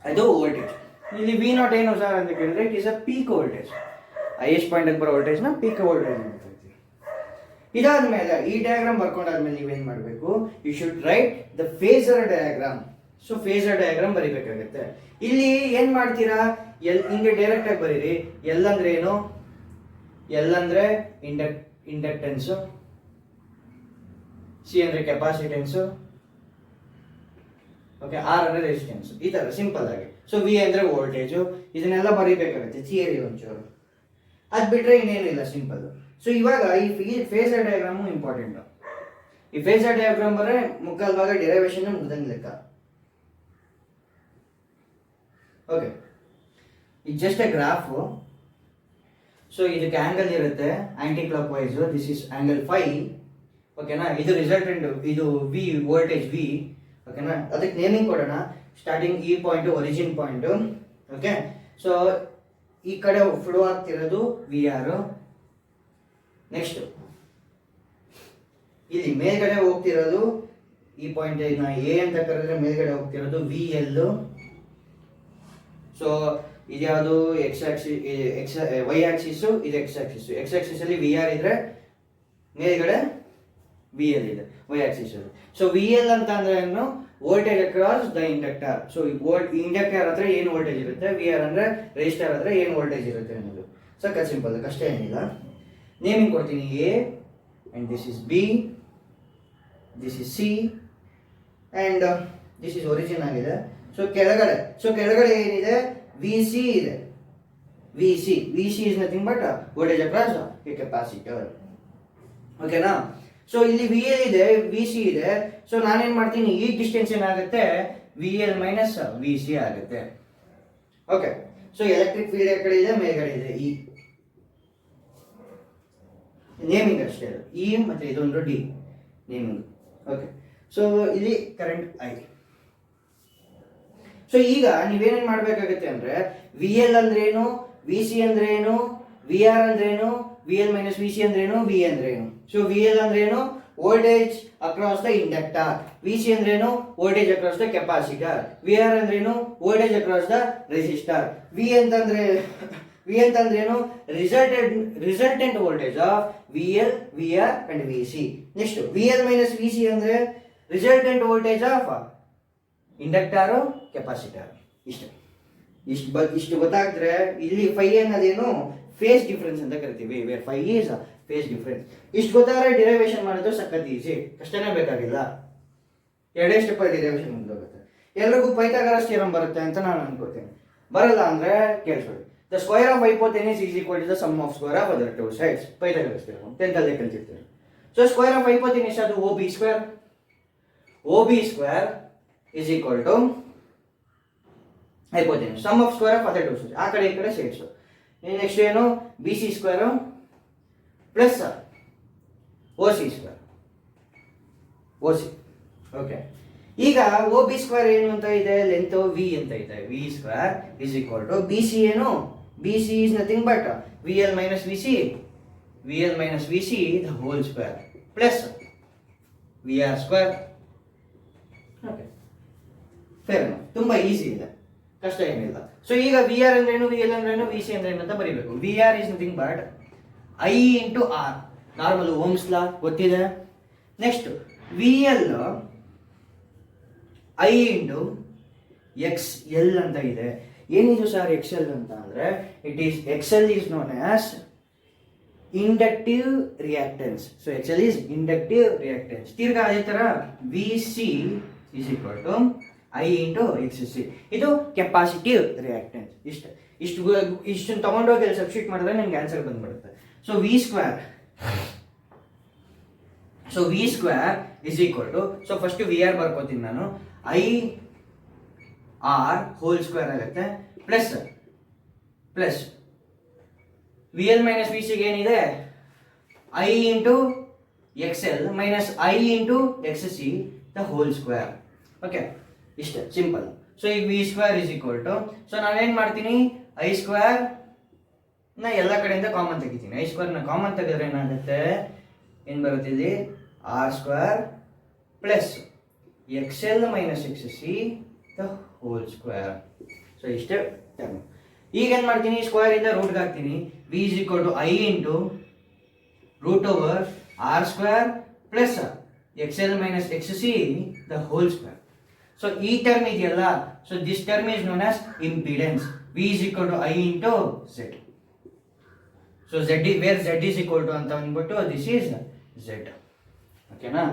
ಅದು ವೋಲ್ಟೇಜ್. ಇಲ್ಲಿ V0 ಏನು ಸರ್ ಅಂತ ಕೇಳಿದ್ರೆ it is a peak voltage. Highest point ಅಲ್ಲಿ ಬರೋ ವೋಲ್ಟೇಜ್ ನ ಪೀಕ್ ವೋಲ್ಟೇಜ್ ಅಂತ ಕರಿತೀವಿ. ಇದಾದ್ಮೇಲೆ ಈ ಡಯಾಗ್ರಾಮ್ ಬರ್ಕೊಂಡಾದ್ಮೇಲೆ ನೀವೇನ್ ಮಾಡಬೇಕು? You should write the phasor diagram. So phasor diagram ಬರಿಬೇಕಾಗುತ್ತೆ. ಇಲ್ಲಿ ಏನ್ ಮಾಡ್ತೀರಾ? ಹಿಂಗೆ ಡೈರೆಕ್ಟ್ ಆಗಿ ಬರೀರಿ. ಎಲ್ ಅಂದ್ರೆ ಏನು? ಎಲ್ ಅಂದ್ರೆ ಇಂಡಕ್ಟೆನ್ಸ್, ಸಿ ಅಂದ್ರೆ ಕೆಪಾಸಿಟೆನ್ಸ್, ಓಕೆ, ಆರ್ ಅಂದ್ರೆ ರೆಸಿಸ್ಟೆನ್ಸ್. ಈ ತರ ಸಿಂಪಲ್ ಆಗಿ. ಸೊ ವಿ ಅಂದ್ರೆ ವೋಲ್ಟೇಜು. ಇದನ್ನೆಲ್ಲ ಬರೀಬೇಕಾಗುತ್ತೆ, ಥಿಯರಿ ಒಂಚೂರು. ಅದ್ ಬಿಟ್ರೆ ಇನ್ನೇನಿಲ್ಲ, ಸಿಂಪಲ್. ಸೊ ಇವಾಗ ಈ ಫೇಸರ್ ಡಯಾಗ್ರಾಮು ಇಂಪಾರ್ಟೆಂಟ್. ಈ ಫೇಸರ್ ಡಯಾಗ್ರಾಮ್ ಬರೇ ಮುಕ್ಕಾಲ್ ಭಾಗ ಡಿರೈವೇಶನ್ ಮುಗ್ದಂಗೆ ಲೆಕ್ಕ. ಓಕೆ, ಇದು ಜಸ್ಟ್ ಎ ಗ್ರಾಫ್. ಸೊ ಇದಕ್ಕೆ ಆಂಗಲ್ ಇರುತ್ತೆ anticlockwise. This is angle phi. ಓಕೆನಾ? ಇದು ರಿಸಲ್ಟೆಂಟ್, ಇದು ವಿ ವೋಲ್ಟೇಜ್ ವಿ. ಓಕೆನಾ? ಅದಕ್ಕೆ ನೇಮಿಂಗ್ ಕೊಡೋಣ. ಸ್ಟಾರ್ಟಿಂಗ್ ಈ point origin point. Okay, so ಈ ಕಡೆ ಫ್ಲೋ ಆಗ್ತಿರೋದು ವಿ ಆರ್. ನೆಕ್ಸ್ಟ್ ಇಲ್ಲಿ ಮೇಲ್ಗಡೆ ಹೋಗ್ತಿರೋದು ಈ ಪಾಯಿಂಟ್ ಎ ಅಂತ ಕರೆದ್ರೆ ಮೇಲ್ಗಡೆ ಹೋಗ್ತಿರೋದು ವಿ ಎಲ್. ಸೊ ಇದ್ಯಾವುದು ಎಕ್ಸ್ ಆಕ್ಸಿಸ್, ವೈ ಆಕ್ಸಿಸ್, ಇದು ಎಕ್ಸ್ ಆಕ್ಸಿಸ್. ಎಕ್ಸ್ ಆಕ್ಸಿಸ್ ಅಲ್ಲಿ ವಿ ಆರ್ ಇದ್ರೆ ಮೇಲ್ಗಡೆ ವಿ ಎಲ್ ಇದೆ ವೈ ಆಕ್ಸಿಸ್ ಅಲ್ಲಿ. ಸೊ ವಿ ಎಲ್ ಅಂತ ಅಂದ್ರೆ ಏನು? Voltage across the inductor. So inductor ಹತ್ರ ಏನು ವೋಲ್ಟೇಜ್ ಇರುತ್ತೆ, ವಿ ಆರ್ ಅಂದ್ರೆ ರೆಜಿಸ್ಟರ್ ಹತ್ರ ಏನು ವೋಲ್ಟೇಜ್ ಇರುತ್ತೆ ಅನ್ನೋದು. ಸಖತ್ ಸಿಂಪಲ್, ಕಷ್ಟ ಏನಿಲ್ಲ. ನೇಮಿಂಗ್ ಕೊಡ್ತೀನಿ. A and this is B, this is C and this is origin ಆಗಿದೆ. ಸೊ ಕೆಳಗಡೆ ಏನಿದೆ? ವಿ ಸಿ ಇದೆ. V C is nothing but voltage across a capacitor. ಓಕೆನಾ? ಸೊ ಇಲ್ಲಿ ವಿ ಎಲ್ ಇದೆ, ವಿ ಸಿ ಇದೆ. ಸೊ ನಾನೇನ್ ಮಾಡ್ತೀನಿ, ಈ ಡಿಸ್ಟೆನ್ಸ್ ಏನಾಗುತ್ತೆ? V L minus V C ಆಗುತ್ತೆ. ಓಕೆ, ಸೊ ಎಲೆಕ್ಟ್ರಿಕ್ ಫೀಲ್ಡ್ ಯಾವ ಕಡೆ ಇದೆ? ಮೇಲ್ಗಡೆ ಇದೆ. ಈ ನೇಮಿಂಗ್ ಅಷ್ಟೇ, ಇ ಮತ್ತೆ ಇದೊಂದು ಡಿ ನೇಮಿಂಗ್. ಓಕೆ, ಸೊ ಇಲ್ಲಿ ಕರೆಂಟ್ ಐ. ಸೊ ಈಗ ನೀವೇನೇನ್ ಮಾಡ್ಬೇಕಾಗತ್ತೆ ಅಂದ್ರೆ ವಿ ಎಲ್ ಅಂದ್ರೇನು, ವಿ ಸಿ ಅಂದ್ರೇನು, ವಿ ಆರ್ ಅಂದ್ರೇನು, V L minus V C ಅಂದ್ರೇನು, ವಿ ಅಂದ್ರೇನು. ಸೊ ವಿ ಎಲ್ ಅಂದ್ರೇನು? Voltage across the inductor. V C ಅಂದ್ರೇನು? Voltage across the capacitor. V R ಅಂದ್ರೇನು? Voltage across the resistor. V ಅಂತಂದ್ರೇನು? Resultant voltage of V L, V R and V C. Next V L minus V C ಅಂದ್ರೆ resultant voltage of inductor, capacitor. ಇಷ್ಟು ಗೊತ್ತಾಗ್ತಾರೆ. ಇಲ್ಲಿ ಫೈ ಅನ್ನೋದೇನು? ಫೇಸ್ ಡಿಫರೆನ್ಸ್ ಅಂತ ಕರಿತೀವಿ. Where phi is phase difference. ಇಷ್ಟು ಗೊತ್ತಾದ್ರೆ ಡಿರೈವೇಶನ್ ಮಾಡೋದು ಸಖತ್ ಈಸಿ, ಕಷ್ಟನೇ ಬೇಕಾಗಿಲ್ಲ. ಎರಡೇ ಸ್ಟೆಪ್ ಅಲ್ಲಿ ಡಿರೈವೇಶನ್ ಮುಗಿದೋಗುತ್ತೆ. ಎಲ್ರಿಗೂ ಪೈಥಾಗರಸ್ ಥಿಯರಂ ಬರುತ್ತೆ ಅಂತ ನಾನು ಅನ್ಕೋತೀನಿ. ಬರಲ್ಲ ಅಂದ್ರೆ ಕೇಳಿಸ್ಕೊಳ್ಳಿ. The square of hypotenuse is equal to the sum of square of other two sides. Pythagoras theorem 10th ಅಲ್ಲೇ ಕಲಿತಿರ್ತೀವಿ. ಸೊ ಸ್ಕ್ವೇರ್ ಆಫ್ ಹೈಪೋತಿನಿಸ್ ಅದು OB square. OB square is equal to hypotenuse sum of square of other two sides. ಆ ಕಡೆ ಈ ಕಡೆ ಸೈಡ್ಸ್. ನೆಕ್ಸ್ಟ್ ಏನು BC square plus OC square. OC okay. ಈಗ OB ಸ್ಕ್ವೇರ್ ಏನು ಅಂತ ಇದೆ, ಲೆಂತ್ V ಅಂತ ಇದೆ. V square is equal to BC ಏನು, BC is nothing but VL minus VC, VL minus VC the whole square plus VR square. Okay, fair enough. ತುಂಬಾ ಈಸಿ ಇದೆ, ಕಷ್ಟ ಏನಿಲ್ಲ. ಸೊ ಈಗ VR ಅಂದ್ರೇನು, VL ಅಂದ್ರೇನು, VC ಅಂದ್ರೇನು ಅಂತ ಬರೀಬೇಕು. VR is nothing but I into R, normal Ohm's law ಗೊತ್ತಿದೆ. Next VL I into XL ಅಂತ ಇದೆ. ಏನಿದು ಸರ್ XL ಅಂತ ಅಂದ್ರೆ, it is XL is known as inductive reactance. So XL is inductive reactance. ತಿರ್ಗಾ ಅದೇ ತರ VC is equal to I into XC, ಇದು ಕೆಪಾಸಿಟಿವ್ ರಿಯಾಕ್ಟೆನ್ಸ್. ಇಷ್ಟನ್ನು ತಗೊಂಡೋಗಿ ಸಬ್ಸ್ಟಿಟ್ಯೂಟ್ ಮಾಡಿದ್ರೆ ನಿಮ್ಗೆ ಆನ್ಸರ್ ಬಂದ್ಬಿಡುತ್ತೆ. So V square is equal to, so first VR ಬರ್ಕೋತೀನಿ ನಾನು, IR ಹೋಲ್ ಸ್ಕ್ವೇರ್ ಆಗುತ್ತೆ ಪ್ಲಸ್ VL ಮೈನಸ್ VC ಏನಿದೆ, I into XL minus I into XC the whole square. Okay, ಇಷ್ಟೇ ಸಿಂಪಲ್. ಸೊ ಈಗ V square is equal to, so ನಾನೇನು ಮಾಡ್ತೀನಿ, I ಸ್ಕ್ವೇರ್ ನ ಎಲ್ಲ ಕಡೆಯಿಂದ ಕಾಮನ್ ತೆಗಿತೀನಿ. I ಸ್ಕ್ವೇರ್ ನ ಕಾಮನ್ ತೆಗೆದ್ರೆ ಏನಾಗುತ್ತೆ, ಏನು ಬರುತ್ತೆ ಇಲ್ಲಿ, R square plus XL minus XC the whole square. So ಇಷ್ಟೇ ಟರ್ಮ್. ಈಗ ಏನು ಮಾಡ್ತೀನಿ, ಸ್ಕ್ವೇರ್ ಇಂದ ರೂಟ್ಗೆ ಹಾಕ್ತೀನಿ. V is equal to I into root over R square plus XL minus XC the whole square. So ಈ ಟರ್ಮ್ ಇದೆಯಲ್ಲ, so this term is known as impedance. V is equal to I into Z. So where Z is equal to ಅಂತ ಅಂದ್ಬಿಟ್ಟು ದಿಸ್ ಈಸ್ Z. ಓಕೆನಾ?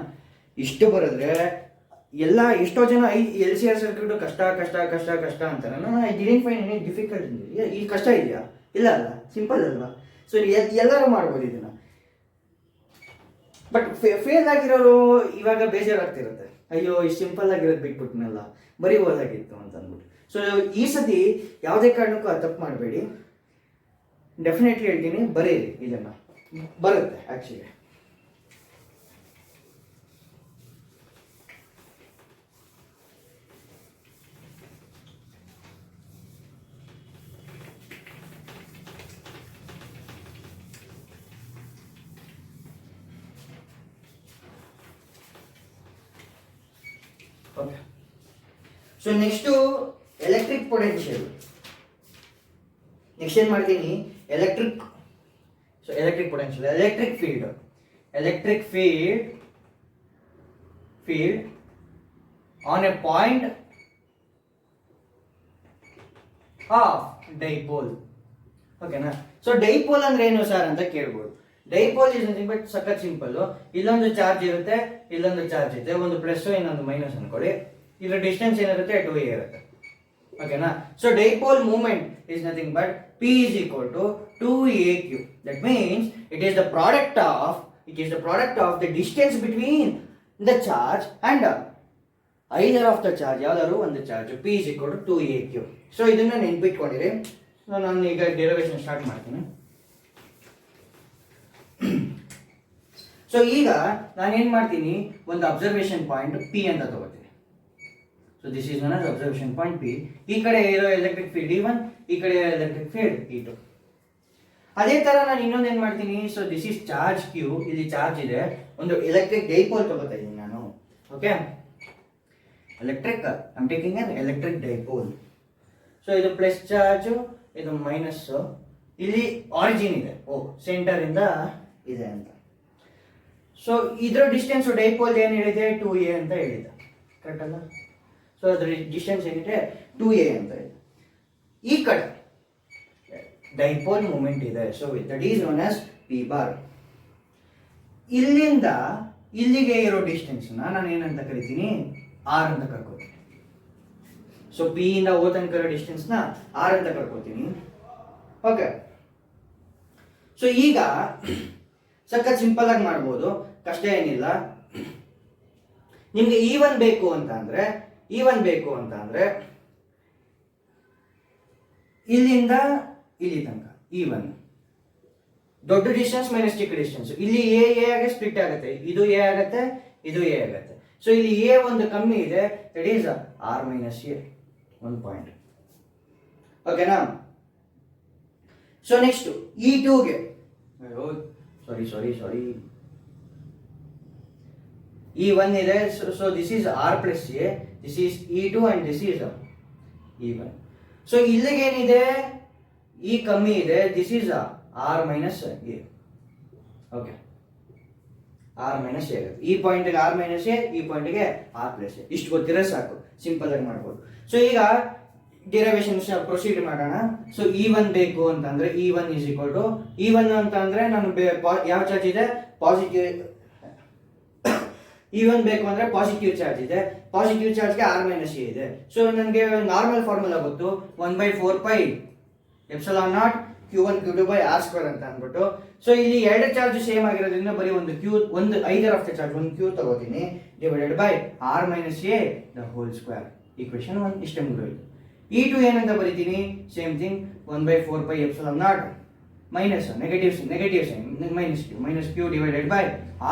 ಇಷ್ಟು ಬರೆದ್ರೆ ಎಲ್ಲ ಎಷ್ಟೋ ಜನ LCR ಸರ್ಕ್ಯೂಟ್ ಕಷ್ಟ ಕಷ್ಟ ಕಷ್ಟ ಕಷ್ಟ ಅಂತಾರೆ. I didn't find any difficult. ಈ ಕಷ್ಟ ಇದೆಯಾ? ಇಲ್ಲ ಅಲ್ಲ, ಸಿಂಪಲ್ ಅಲ್ವಾ? ಸೊ ಎಲ್ಲರೂ ಮಾಡ್ಬೋದು ಇದನ್ನ. ಬಟ್ ಫೇಲ್ ಆಗಿರೋರು ಇವಾಗ ಬೇಜಾರಾಗ್ತಿರುತ್ತೆ, ಅಯ್ಯೋ ಇಷ್ಟು ಸಿಂಪಲ್ ಆಗಿರೋದು ಬಿಟ್ಬಿಟ್ನಲ್ಲ, ಬರೀಬೋದಾಗಿತ್ತು ಅಂತ ಅಂದ್ಬಿಟ್ಟು. ಸೊ ಈ ಸತಿ ಯಾವುದೇ ಕಾರಣಕ್ಕೂ ತಪ್ಪು ಮಾಡಬೇಡಿ. ಡೆಫಿನೆಟ್ಲಿ ಹೇಳ್ತೀನಿ, ಬರೀರಿ, ಇದನ್ನ ಬರುತ್ತೆ actually. Okay, so next electric potential. Next ಏನು ಮಾಡ್ತೀನಿ, electric potential, electric field on a point of dipole. ಓಕೆನಾ? ಸೊ ಡೈಪೋಲ್ ಅಂದ್ರೆ ಏನು ಸರ್ ಅಂತ ಕೇಳ್ಬೋದು. ಡೈಪೋಲ್ ಇಸ್ ನಥಿಂಗ್ ಬಟ್ ಸಖತ್ ಸಿಂಪಲ್. ಇಲ್ಲೊಂದು ಚಾರ್ಜ್ ಇರುತ್ತೆ, ಇಲ್ಲೊಂದು ಚಾರ್ಜ್ ಇದೆ, ಒಂದು ಪ್ಲಸ್ ಇನ್ನೊಂದು ಮೈನಸ್ ಅನ್ಕೊಳ್ಳಿ. ಇದರ ಡಿಸ್ಟೆನ್ಸ್ ಏನಿರುತ್ತೆ 2a ಇರುತ್ತೆ. ಓಕೆನಾ? So dipole movement is nothing but P is equal to 2aq. That means it is the product of the distance between the charge and either of the charge, ಯಾವ್ದಾದ್ರು ಒಂದು charge. P is equal to 2aq. So ಇದನ್ನ ನೆನ್ಪಿಟ್ಕೊಂಡಿರಿ. ಸೊ ನಾನು ಈಗ ಡೆರಿವೇಶನ್ ಸ್ಟಾರ್ಟ್ ಮಾಡ್ತೀನಿ. ಸೊ ಈಗ ನಾನೇನ್ ಮಾಡ್ತೀನಿ, ಒಂದು ಅಬ್ಸರ್ವೇಷನ್ ಪಾಯಿಂಟ್ P ಅಂತ ತಗೋತೀನಿ. So this is known as observation point P. ಈ ಕಡೆ ಇರೋ ಎಲೆಕ್ಟ್ರಿಕ್ ಫೀಲ್ಡ್ E1, ಈ ಕಡೆ ಎಲೆಕ್ಟ್ರಿಕ್ ಫೀಲ್ಡ್ E2. ಅದೇ ತರ ನಾನು ಇನ್ನೊಂದು ಏನ್ ಮಾಡ್ತೀನಿ, so this is charge Q, ಇಲ್ಲಿ ಚಾರ್ಜ್ ಇದೆ, ಒಂದು ಎಲೆಕ್ಟ್ರಿಕ್ ಡೈಪೋಲ್ ತಗೋತಾ ಇದ್ದೀನಿ ನಾನು. Okay, I am taking an electric dipole. So ಇದು ಪ್ಲಸ್ ಚಾರ್ಜ್, ಇದು ಮೈನಸ್. ಇಲ್ಲಿ ಆರಿಜಿನ್ ಇದೆ, ಸೆಂಟರ್ ಇಂದ ಇದೆ ಅಂತ. ಸೊ ಇದರ ಡಿಸ್ಟೆನ್ಸ್ ಡೈಪೋಲ್ ಏನು ಹೇಳಿದೆ, 2a ಅಂತ ಹೇಳಿದೆ, ಕರೆಕ್ಟ್ ಅಲ್ಲ? ಸೊ ಅದ್ರ ಡಿಸ್ಟೆನ್ಸ್ ಏನಿದೆ 2a ಅಂತ ಇದೆ. ಈ ಕಡೆ ಡೈಪೋಲ್ ಮೂಮೆಂಟ್ ಇದೆ, so that is known as P bar. ಇಲ್ಲಿಂದ ಇಲ್ಲಿಗೆ ಇರೋ ಡಿಸ್ಟೆನ್ಸ್ ನಾನು ಏನಂತ ಕರಿತೀನಿ, R ಅಂತ ಕರ್ಕೋತೀನಿ. ಸೊ P ಇಂದ O ತನಕ ಇರೋ ಡಿಸ್ಟೆನ್ಸ್ ನ R ಅಂತ ಕರ್ಕೋತೀನಿ. ಓಕೆ, ಸೊ ಈಗ ಸಖತ್ ಸಿಂಪಲ್ ಆಗಿ ಮಾಡ್ಬೋದು, ಕಷ್ಟ ಏನಿಲ್ಲ. ನಿಮ್ಗೆ ಈವನ್ ಬೇಕು ಅಂತ ಅಂದ್ರೆ ಇಲ್ಲಿಂದ ಇಲ್ಲಿ ತನಕ ಈವನ್, ದೊಡ್ಡ ಡಿಸ್ಟೆನ್ಸ್ ಮೈನಸ್ ಚಿಕ್ಕ ಡಿಸ್ಟೆನ್ಸ್, ಇಲ್ಲಿ ಎ ಆಗಿ ಸ್ಪ್ಲಿಟ್ ಆಗುತ್ತೆ, ಇದು ಎ ಆಗುತ್ತೆ, ಇದು ಎ ಆಗುತ್ತೆ. ಸೊ ಇಲ್ಲಿ ಎ ಒಂದು ಕಮ್ಮಿ ಇದೆ, that is r minus a 1 point. ಓಕೆನಾ? ಸೊ ನೆಕ್ಸ್ಟ್ E2ಗೆ, ಸಾರಿ E1 ಇದೆ. So this is r plus a, this is E2 and this is E1. So ಇಲ್ಲಿಗೇನಿದೆ, ಈ ಕಮ್ಮಿ ಇದೆ, this is r minus a. Okay, r minus a ಆಗುತ್ತೆ. ಈ ಪಾಯಿಂಟ್ಗೆ ಆರ್ ಮೈನಸ್ ಎ, ಈ ಪಾಯಿಂಟ್ಗೆ ಆರ್ ಪ್ಲಸ್ ಎ. ಇಷ್ಟು ಗೊತ್ತಿರೋ ಸಾಕು, ಸಿಂಪಲ್ ಆಗಿ ಮಾಡ್ಬೋದು. ಸೊ ಈಗ ಡಿರೈವೇಶನ್ ಪ್ರೊಸೀಡ್ ಮಾಡೋಣ. ಸೊ E1 ಬೇಕು ಅಂತಂದ್ರೆ E1 is equal to, E1 ಅಂತ ಅಂದ್ರೆ ನಾನು ಯಾವ ಚಾರ್ಜ್ ಇದೆ, ಪಾಸಿಟಿವ್. E1 ಬೇಕು ಅಂದ್ರೆ ಪಾಸಿಟಿವ್ ಚಾರ್ಜ್ ಇದೆ, ಪಾಸಿಟಿವ್ ಚಾರ್ಜ್ಗೆ ಆರ್ ಮೈನಸ್ ಎ ಇದೆ. ಸೊ ನನಗೆ ನಾರ್ಮಲ್ ಫಾರ್ಮುಲಾ ಗೊತ್ತು, 1/4π epsilon naught Q1 Q2 by R square ಅಂತ ಅಂದ್ಬಿಟ್ಟು. ಸೊ ಇಲ್ಲಿ ಎರಡು ಚಾರ್ಜ್ ಸೇಮ್ ಆಗಿರೋದ್ರಿಂದ ಬರೀ ಒಂದು ಐದರ್ ಆಫ್ ದ ಚಾರ್ಜ್ ಒಂದು Q ತಗೋತೀನಿ, divided by r minus a the whole square. Equation 1 ಇಷ್ಟೇ ಮುಗಿದೋಯ್ತು. E2 ಏನಂತ ಬರೀತೀನಿ, same thing, 1/4π epsilon naught minus negative sign minus Q divided by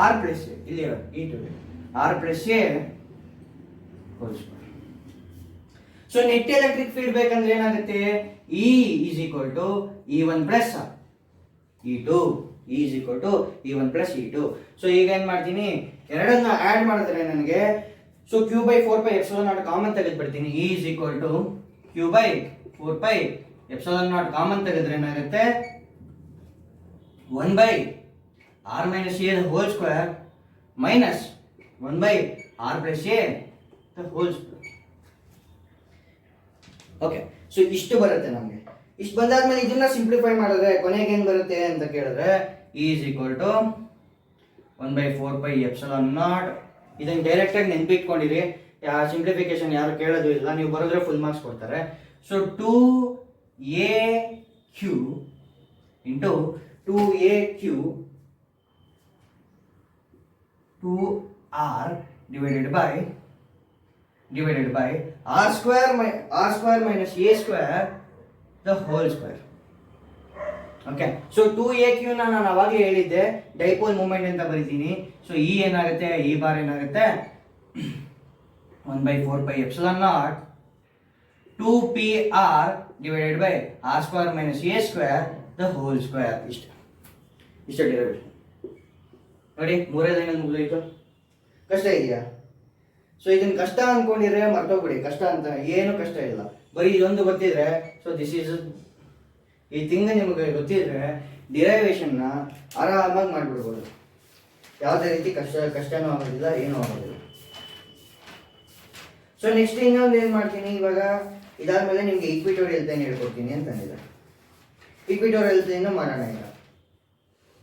r plus a, ಇಲ್ಲಿ E2 r plus a whole square. So net electric field ಬೇಕಂದ್ರೆ ಏನಾಗುತ್ತೆ, E is equal to E1 plus E2, E is equal to E1 plus E2. So ಈಗ ಏನ್ ಮಾಡ್ತೀನಿ, ಎರಡನ್ನ ಆಡ್ ಮಾಡಿದ್ರೆ ನನಗೆ, so Q/4π epsilon naught common ತೆಗೆದ್ಬಿಡ್ತೀನಿ, E is equal to Q/4π epsilon naught common ತೆಗೆದ್ರೆ ಏನಾಗುತ್ತೆ, 1/r minus a the whole square minus 1/r plus a the whole square. Okay, so ಇಷ್ಟು ಬರುತ್ತೆ ನಮಗೆ. ಇಷ್ಟು ಬಂದಾದ್ಮೇಲೆ ಇದನ್ನ ಸಿಂಪ್ಲಿಫೈ ಮಾಡಿದ್ರೆ ಕೊನೆಗೆ ಏನ್ ಬರುತ್ತೆ ಅಂತ ಕೇಳಿದ್ರೆ, E is equal to 1/4π epsilon naught. ಇದನ್ನ ಡೈರೆಕ್ಟ್ ಆಗಿ ನೆನ್ಪಿಟ್ಕೊಂಡಿರಿ, ಸಿಂಪ್ಲಿಫಿಕೇಶನ್ ಯಾರು ಕೇಳೋದು ಇಲ್ಲ, ನೀವು ಬರೋದ್ರೆ ಫುಲ್ ಮಾರ್ಕ್ಸ್ ಕೊಡ್ತಾರೆ. So 2AQ into 2AQ 2R divided by R square minus A square the whole square. Okay, so 2AQ ನಾನು ಅವಾಗಲೇ ಹೇಳಿದ್ದೆ, ಡೈಪೋಲ್ ಮೂಮೆಂಟ್ ಅಂತ ಬರೀತೀನಿ. ಸೊ E ಏನಾಗುತ್ತೆ, E ಬಾರ್ ಏನಾಗುತ್ತೆ, 1/4π epsilon naught 2PR divided by R square minus A square the whole square. ಇಷ್ಟ ಡಿರೈವೇಶನ್ ನೋಡಿ, ಮೂರೇ ಲೈನಲ್ಲಿ ಮುಗಿದೋಯ್ತು. ಕಷ್ಟ ಇದೆಯಾ? ಸೊ ಇದನ್ನ ಕಷ್ಟ ಅನ್ಕೊಂಡಿದ್ರೆ ಮರ್ತೋಗ್ಬಿಡಿ, ಕಷ್ಟ ಅಂತ ಏನು ಕಷ್ಟ ಇಲ್ಲ. ಬರೀ ಇದೊಂದು ಗೊತ್ತಿದ್ರೆ, ಸೊ ದಿಸ್ ಈಸ್ ಈ ಥಿಂಗ್ ನಿಮಗೆ ಗೊತ್ತಿದ್ರೆ ಡಿರೈವೇಶನ್ನ ಆರಾಮಾಗಿ ಮಾಡಿಬಿಡ್ಬೋದು. ಯಾವುದೇ ರೀತಿ ಕಷ್ಟನೂ ಆಗೋದಿಲ್ಲ, ಏನೂ ಆಗೋದಿಲ್ಲ. ಸೊ ನೆಕ್ಸ್ಟ್ ಇನ್ನೊಂದು ಏನು ಮಾಡ್ತೀನಿ, ಇವಾಗ ಇದಾದ್ಮೇಲೆ ನಿಮ್ಗೆ ಈಕ್ವಿಟೋರಿಯಲ್ ಪ್ಲೇನ್ ಹೇಳ್ಕೊಡ್ತೀನಿ ಅಂತಂದಿದೆ. ಈಕ್ವಿಟೋರಿಯಲ್ ಪ್ಲೇನ್ ಮಾಡೋಣ ಈಗ,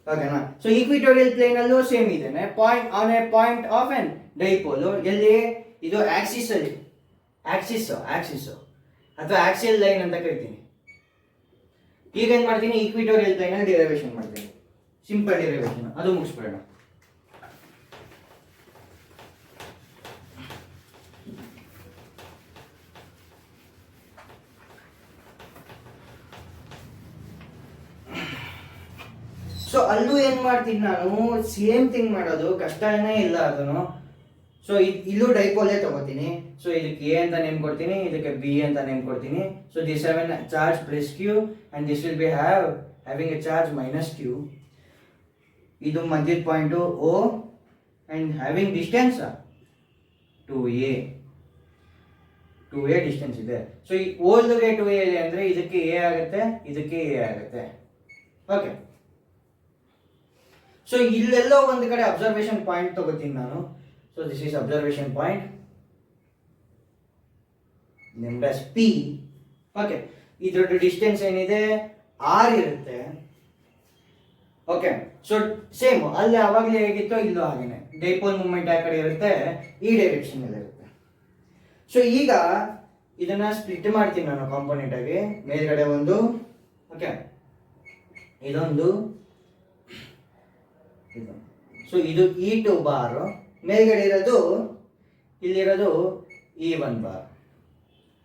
ಓಕೆನಾ? ಸೊ ಈಕ್ವಿಟೋರಿಯಲ್ ಪ್ಲೇನ್ ಅಲ್ಲೂ ಸೇಮ್ ಇದೇನೆ, point on a point of an dipole. ಎಲ್ಲಿ ಇದು ಆಕ್ಸಿಸ್ ಅಲ್ಲಿ, ಆಕ್ಸಿಸ್ ಅಥವಾ ಆಕ್ಸಿಯಲ್ ಲೈನ್ ಅಂತ ಕರಿತೀನಿ. ಈಗ ಏನ್ ಮಾಡ್ತೀನಿ, ಈಕ್ವಿಟೋರಿಯಲ್ ಪ್ಲೇನ್ ಅಲ್ಲಿ ಡಿರೈವೇಶನ್ ಮಾಡ್ತೀನಿ, ಸಿಂಪಲ್ ಡಿರೈವೇಶನ್, ಅದು ಮುಗಿಸ್ಬಿಡೋಣ. ಸೊ ಅಲ್ಲೂ ಏನ್ ಮಾಡ್ತೀನಿ ನಾನು, ಸೇಮ್ ಥಿಂಗ್ ಮಾಡೋದು, ಕಷ್ಟನೇ ಇಲ್ಲ ಅದನ್ನು. ಸೊ ಇಲ್ಲೂ ಡೈಪೋಲೇ ತಗೋತೀನಿ. ಸೊ ಇದಕ್ಕೆ ಎ ಅಂತ ನೇಮ್ ಕೊಡ್ತೀನಿ, ಇದಕ್ಕೆ ಬಿ ಅಂತ ನೇಮ್ ಕೊಡ್ತೀನಿ. So this have an charge plus Q and this will be having a charge minus Q. ಇದು ಮಧ್ಯದ point O and having distance 2a distance ಇದೆ. ಸೊ ಈ ಓಲ್ಗೆ 2a ಇದೆ ಅಂದ್ರೆ ಇದಕ್ಕೆ ಎ ಆಗುತ್ತೆ, ಇದಕ್ಕೆ ಎ ಆಗುತ್ತೆ. ಓಕೆ, ಸೊ ಇಲ್ಲೆಲ್ಲೋ ಒಂದು ಕಡೆ ಅಬ್ಸರ್ವೇಷನ್ ಪಾಯಿಂಟ್ ತಗೋತೀನಿ ನಾನು. So this is observation point named as P. Okay, ಇದ್ರದ್ದು ಡಿಸ್ಟೆನ್ಸ್ ಏನಿದೆ R ಇರುತ್ತೆ. ಓಕೆ, ಸೊ ಸೇಮ್ ಅಲ್ಲಿ ಅವಾಗಲೇ ಹೇಗಿತ್ತೋ ಇಲ್ಲೂ ಹಾಗೇನೆ, ಡೈಪೋಲ್ ಮೂವ್ಮೆಂಟ್ ಆ ಕಡೆ ಇರುತ್ತೆ, ಈ ಡೈರೆಕ್ಷನ್ ಅಲ್ಲಿ ಇರುತ್ತೆ. ಸೊ ಈಗ ಇದನ್ನ ಸ್ಪ್ಲಿಟ್ ಮಾಡ್ತೀನಿ ನಾನು ಕಾಂಪೋನೆಂಟ್ ಆಗಿ. ಮೇಲ್ಗಡೆ ಒಂದು, ಓಕೆ, ಇದೊಂದು, ಇದು. ಸೊ ಇದು E2 ಬಾರು, ಮೇಲ್ಗಡೆ ಇರೋದು ಇಲ್ಲಿರೋದು E1 bar,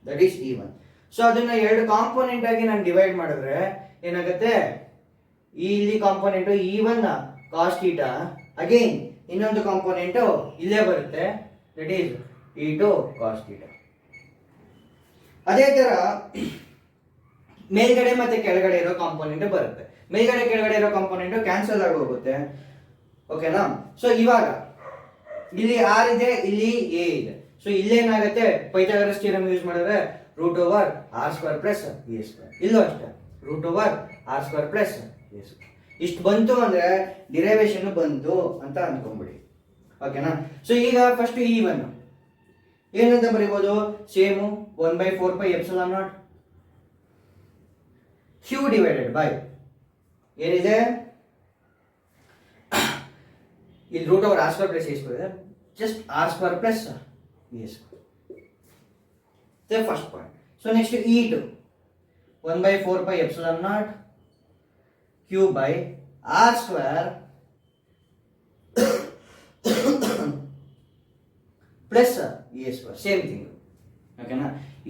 that is E1. So ಅದನ್ನ ಎರಡು ಕಾಂಪೋನೆಂಟ್ ಆಗಿ ನಾನು ಡಿವೈಡ್ ಮಾಡಿದ್ರೆ ಏನಾಗುತ್ತೆ, ಇಲ್ಲಿ component E1 cos theta, again ಇನ್ನೊಂದು ಕಾಂಪೋನೆಂಟ್ ಇಲ್ಲೇ ಬರುತ್ತೆ, that is E2 cos theta. ಅದೇ ತರ ಮೇಲ್ಗಡೆ ಮತ್ತೆ ಕೆಳಗಡೆ ಇರೋ ಕಾಂಪೋನೆಂಟ್ ಬರುತ್ತೆ. ಮೇಲ್ಗಡೆ ಕೆಳಗಡೆ ಇರೋ ಕಾಂಪೋನೆಂಟ್ ಕ್ಯಾನ್ಸಲ್ ಆಗಿ ಹೋಗುತ್ತೆ. ಓಕೆನಾ? ಸೊ ಇವಾಗ ಇಲ್ಲಿ ಆರ್ ಇದೆ, ಇಲ್ಲಿ ಎ ಇದೆ. ಸೊ ಇಲ್ಲೇನಾಗುತ್ತೆ, ಪೈಥಾಗರಸ್ ಥಿಯರಂ ಯೂಸ್ ಮಾಡಿದ್ರೆ root over R square plus A square. ಇಲ್ಲೂ ಅಷ್ಟೇ, root over R square plus A square. ಇಷ್ಟು ಬಂತು ಅಂದ್ರೆ ಡಿರೈವೇಶನ್ ಬಂತು ಅಂತ ಅನ್ಕೊಂಡ್ಬಿಡಿ. ಓಕೆನಾ? ಸೊ ಈಗ ಫಸ್ಟ್ E1 ಏನಂತ ಬರೀಬಹುದು, ಸೇಮು 1/4πε0 q ಡಿವೈಡೆಡ್ ಬೈ ಏನಿದೆ, ಇಲ್ಲಿ root over R square plus A square, just R square plus A square. First point. So next E2 1/4πε0 q by R square plus A square, same thing. ಓಕೆನಾ?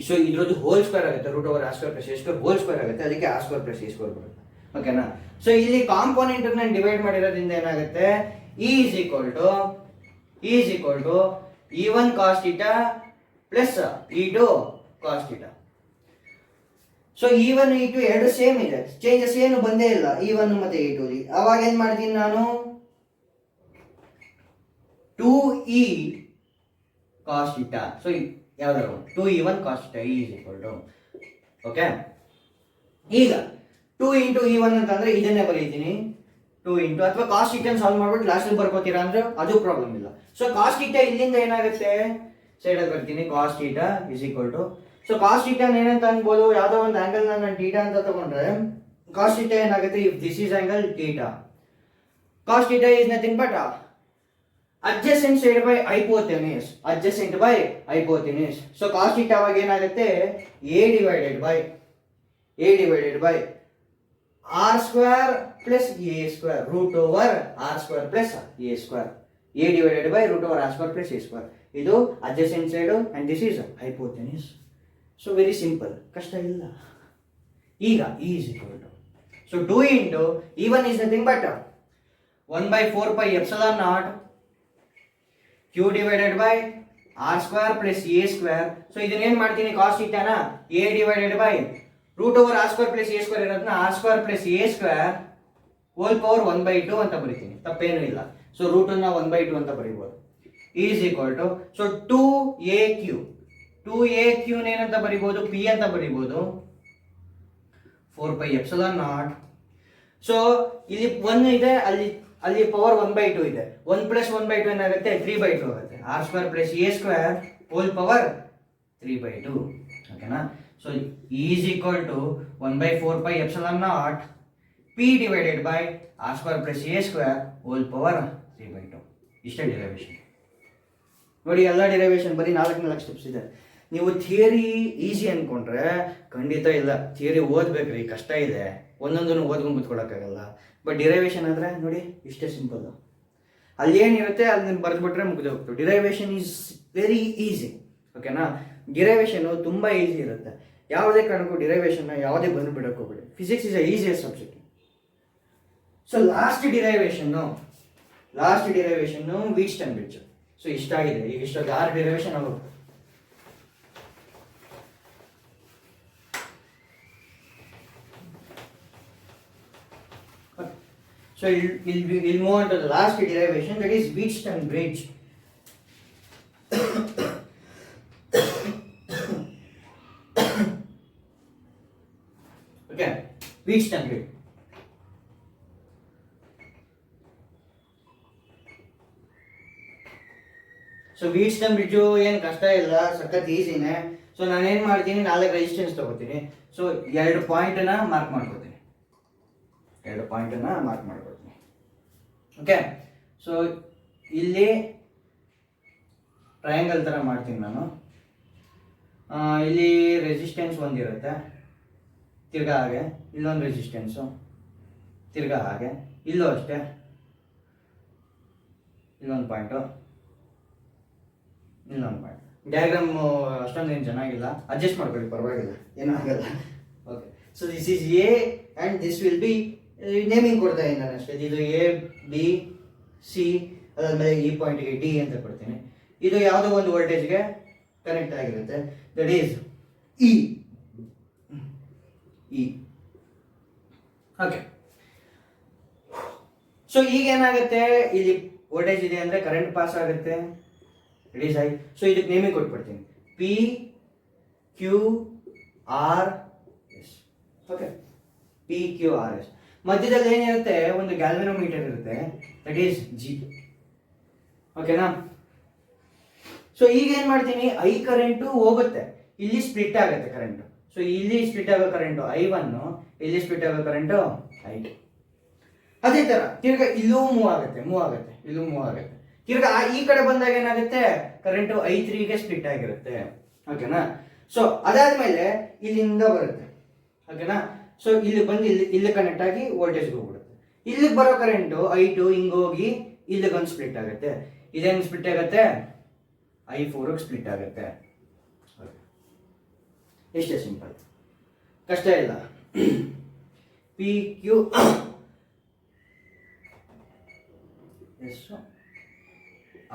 ಸೊ ಇದ್ರದ್ದು ಹೋಲ್ ಸ್ಕ್ವೇರ್ ಆಗುತ್ತೆ, root over R square plus A square whole square ಆಗುತ್ತೆ, ಅದಕ್ಕೆ R square plus A square ಬರುತ್ತೆ. ಓಕೆನಾ? ಸೊ ಇಲ್ಲಿ ಕಾಂಪೋನೆಂಟ್ ನಾನು ಡಿವೈಡ್ ಮಾಡಿರೋದ್ರಿಂದ ಏನಾಗುತ್ತೆ, E is equal to E1 cos theta plus E2 cos theta. So E1 E2 ಎರಡು ಸೇಮ್ ಇದೆ, ಚೇಂಜಸ್ ಏನು ಬಂದೇ ಇಲ್ಲ E1 ಮತ್ತೆ E2 ಅಲ್ಲಿ. ಅವಾಗ ಏನ್ ಮಾಡ್ತೀನಿ ನಾನು, 2E cos theta. ಸೊ ಯಾವ್ದಾದ್ರು 2E1 cos theta E is equal to, okay. ಈಗ 2 into E1 ಅಂತಂದ್ರೆ ಇದನ್ನೇ ಬರೀತೀನಿ, 2 into, ಅಥವಾ ಕಾಸ್ ಥೀಟಾ ಸಾಲ್ವ್ ಮಾಡ್ಬಿಟ್ಟು ಲಾಸ್ಟ್ ಅಲ್ಲಿ ಬರ್ಕೋತೀರಾ ಅಂದ್ರೆ ಅದು ಪ್ರಾಬ್ಲಮ್ ಇಲ್ಲ. ಸೊ ಕಾಸ್ ಥೀಟಾ ಇಲ್ಲಿಂದ ಏನಾಗುತ್ತೆ, ಸೈಡ್ ಅಲ್ಲಿ ಬರ್ತೀನಿ, cos theta is equal to, so cos theta ಏನಂತ ಅನ್ಬೋದು, ಯಾವ್ದೋ ಒಂದು ಆಂಗಲ್ ನಾನು ಥೀಟಾ ಅಂತ ತಗೊಂಡ್ರೆ ಕಾಸ್ ಥೀಟಾ ಏನಾಗುತ್ತೆ, if this is angle theta, cos theta is nothing but adjacent side by hypotenuse, adjacent by hypotenuse. So cos theta ಅವಾಗ ಏನಾಗುತ್ತೆ, a divided by r square plus a square root over r square plus a square, a divided by root over r square plus a square. ಇದು adjacent side and this is hypotenuse. So very simple, ಕಷ್ಟ ಇಲ್ಲ. ಈಗ E is equal to, so 2 into E1 is nothing but 1/4πε0 q divided by r square plus a square. So ಇದನ್ನ ಏನ್ ಮಾಡ್ತೀನಿ, ಕಾಸ್ ಥೀಟಾನ a divided by root over R square plus A square ಇರೋದನ್ನ r square plus A square whole power 1/2 ಅಂತ ಬರೀತೀನಿ, ತಪ್ಪೇನು ಇಲ್ಲ. ಸೊ ರೂಟ್ ಅನ್ನ 1/2 ಅಂತ ಬರೀಬಹುದು. Is equal to, so 2AQ ಏನಂತ ಬರೀಬಹುದು, ಪಿ ಅಂತ ಬರೀಬಹುದು, 4πε0. ಸೊ ಇಲ್ಲಿ 1 ಇದೆ, ಅಲ್ಲಿ ಪವರ್ 1/2 ಇದೆ, 1 + 1/2 ಏನಾಗುತ್ತೆ, 3/2 ಆಗುತ್ತೆ, r square plus A square whole power 3/2. ಓಕೆನಾ? So is equal to 1/4πε0 p divided by R square plus A square whole power 3/2. ಇಷ್ಟೇ ಡಿರೈವೇಶನ್. ನೋಡಿ, ಎಲ್ಲ ಡಿರೈವೇಶನ್ ಬರೀ 4 ಸ್ಟೆಪ್ಸ್ ಇದೆ. ನೀವು ಥಿಯರಿ ಈಸಿ ಅನ್ಕೊಂಡ್ರೆ ಖಂಡಿತ ಇಲ್ಲ, ಥಿಯರಿ ಓದ್ಬೇಕ್ರಿ, ಕಷ್ಟ ಇದೆ, ಒಂದೊಂದನ್ನು ಓದ್ಕೊಂಡು ಕೂತ್ಕೊಳ್ಳೋಕ್ಕಾಗಲ್ಲ. ಬಟ್ ಡಿರೈವೇಶನ್ ಆದರೆ ನೋಡಿ ಇಷ್ಟೇ ಸಿಂಪಲ್, ಅಲ್ಲಿ ಏನಿರುತ್ತೆ ಅದನ್ನ ಬರೆದ್ಬಿಟ್ರೆ ಮುಗಿದು ಹೋಗ್ತು. Derivation is very easy. ಓಕೆನಾ? ಡಿರೈವೇಶನ್ ತುಂಬ ಈಸಿ ಇರುತ್ತೆ. ಯಾವುದೇ ಕಾರಣಕ್ಕೂ ಡಿರೈವೇಶನ್ ಯಾವುದೇ ಬಂದು ಬಿಡಕ್ಕೆ ಹೋಗ್ಬೇಡಿ. Physics is a easiest subject. So last derivation Wheatstone bridge. So ಇಷ್ಟ ಆಗಿದೆ, ಈಗ ಇಷ್ಟೊಂದು 6 ಡಿರೈವೇಶನ್ ಆಗುತ್ತೆ. So we'll move on to the last derivation, that is Wheatstone bridge. Okay, Wheatstone bridge. So Wheatstone bridge ಏನು ಕಷ್ಟ ಇಲ್ಲ, ಸಖತ್ ಈಸಿನೇ. ಸೊ ನಾನೇನು ಮಾಡ್ತೀನಿ, 4 ರೆಸಿಸ್ಟೆನ್ಸ್ ತಗೋತೀನಿ. ಸೊ 2 ಪಾಯಿಂಟನ್ನ ಮಾರ್ಕ್ ಮಾಡ್ಕೊತೀನಿ, 2 ಪಾಯಿಂಟನ್ನು ಮಾರ್ಕ್ ಮಾಡ್ಕೊತೀನಿ. ಓಕೆ, ಸೊ ಇಲ್ಲಿ ಟ್ರಯಾಂಗಲ್ ಥರ ಮಾಡ್ತೀನಿ ನಾನು. ಇಲ್ಲಿ ರೆಸಿಸ್ಟೆನ್ಸ್ ಒಂದಿರುತ್ತೆ, ತಿರ್ಗಾ ಹಾಗೆ ಇಲ್ಲೊಂದು ರೆಸಿಸ್ಟೆನ್ಸು, ತಿರ್ಗಾ ಹಾಗೆ ಇಲ್ಲೂ ಅಷ್ಟೇ ಇಲ್ಲೊಂದು ಪಾಯಿಂಟು, ಇಲ್ಲೊಂದು ಪಾಯಿಂಟ್. ಡಯಾಗ್ರಾಮ್ ಅಷ್ಟೊಂದೇನು ಚೆನ್ನಾಗಿಲ್ಲ, ಅಡ್ಜಸ್ಟ್ ಮಾಡ್ಕೊಳ್ಳಿ, ಪರವಾಗಿಲ್ಲ, ಏನೂ ಆಗಲ್ಲ. Okay, so this is A and this will B naming ಕೊಡ್ತಾ ಇದ್ದೀನಿ ನಾನು ಅಷ್ಟೇ. ಇದು ಎ ಬಿ ಸಿ, ಅದಾದಮೇಲೆ ಈ ಪಾಯಿಂಟ್ಗೆ ಡಿ ಅಂತ ಕೊಡ್ತೀನಿ. ಇದು ಯಾವುದೋ ಒಂದು ವೋಲ್ಟೇಜ್ಗೆ ಕನೆಕ್ಟ್ ಆಗಿರುತ್ತೆ, that is E. Okay, so ಈಗ ಏನಾಗುತ್ತೆ, ಇಲ್ಲಿ ವೋಲ್ಟೇಜ್ ಇದೆ ಅಂದರೆ ಕರೆಂಟ್ ಪಾಸ್ ಆಗುತ್ತೆ. It is I. ಸೊ ಇದಕ್ಕೆ ನೇಮಿಂಗ್ ಕೊಟ್ಬಿಡ್ತೀನಿ, P Q R S. Okay, P Q R S. ಮಧ್ಯದಲ್ಲಿ ಏನಿರುತ್ತೆ, ಒಂದು ಗ್ಯಾಲ್ವನೋಮೀಟರ್ ಇರುತ್ತೆ, ದಟ್ ಈಸ್ ಜಿ. ಓಕೆನಾ? ಸೊ ಈಗ ಏನು ಮಾಡ್ತೀನಿ, ಐ ಕರೆಂಟು ಹೋಗುತ್ತೆ, ಇಲ್ಲಿ ಸ್ಪ್ಲಿಟ್ ಆಗುತ್ತೆ ಕರೆಂಟು. ಸೊ ಇಲ್ಲಿ ಸ್ಪ್ಲಿಟ್ ಆಗೋ ಕರೆಂಟು I1, ಇಲ್ಲಿ ಸ್ಪ್ಲಿಟ್ ಆಗೋ ಕರೆಂಟು I2. ಅದೇ ಥರ ತಿರ್ಗಾ ಇಲ್ಲೂ ಮೂವ್ ಆಗುತ್ತೆ, ಇಲ್ಲೂ ಮೂವ್ ಆಗುತ್ತೆ. ತಿರ್ಗಾ ಈ ಕಡೆ ಬಂದಾಗ ಏನಾಗುತ್ತೆ, ಕರೆಂಟು I3ಗೆ ಸ್ಪ್ಲಿಟ್ ಆಗಿರುತ್ತೆ. ಓಕೆನಾ? ಸೊ ಅದಾದ್ಮೇಲೆ ಇಲ್ಲಿಂದ ಬರುತ್ತೆ. ಓಕೆನಾ? ಸೊ ಇಲ್ಲಿ ಬಂದು ಇಲ್ಲಿ ಕನೆಕ್ಟ್ ಆಗಿ ವೋಲ್ಟೇಜ್ಗೆ ಹೋಗ್ಬಿಡುತ್ತೆ. ಇಲ್ಲಿಗೆ ಬರೋ ಕರೆಂಟು I2 ಹಿಂಗೋಗಿ ಇಲ್ಲಿಗೊಂದು ಸ್ಪ್ಲಿಟ್ ಆಗುತ್ತೆ. ಇದೇನು ಸ್ಪ್ಲಿಟ್ ಆಗುತ್ತೆ, I4ಗೆ ಸ್ಪ್ಲಿಟ್ ಆಗುತ್ತೆ. ಇಷ್ಟೇ ಸಿಂಪಲ್, ಕಷ್ಟ ಇಲ್ಲ. P Q S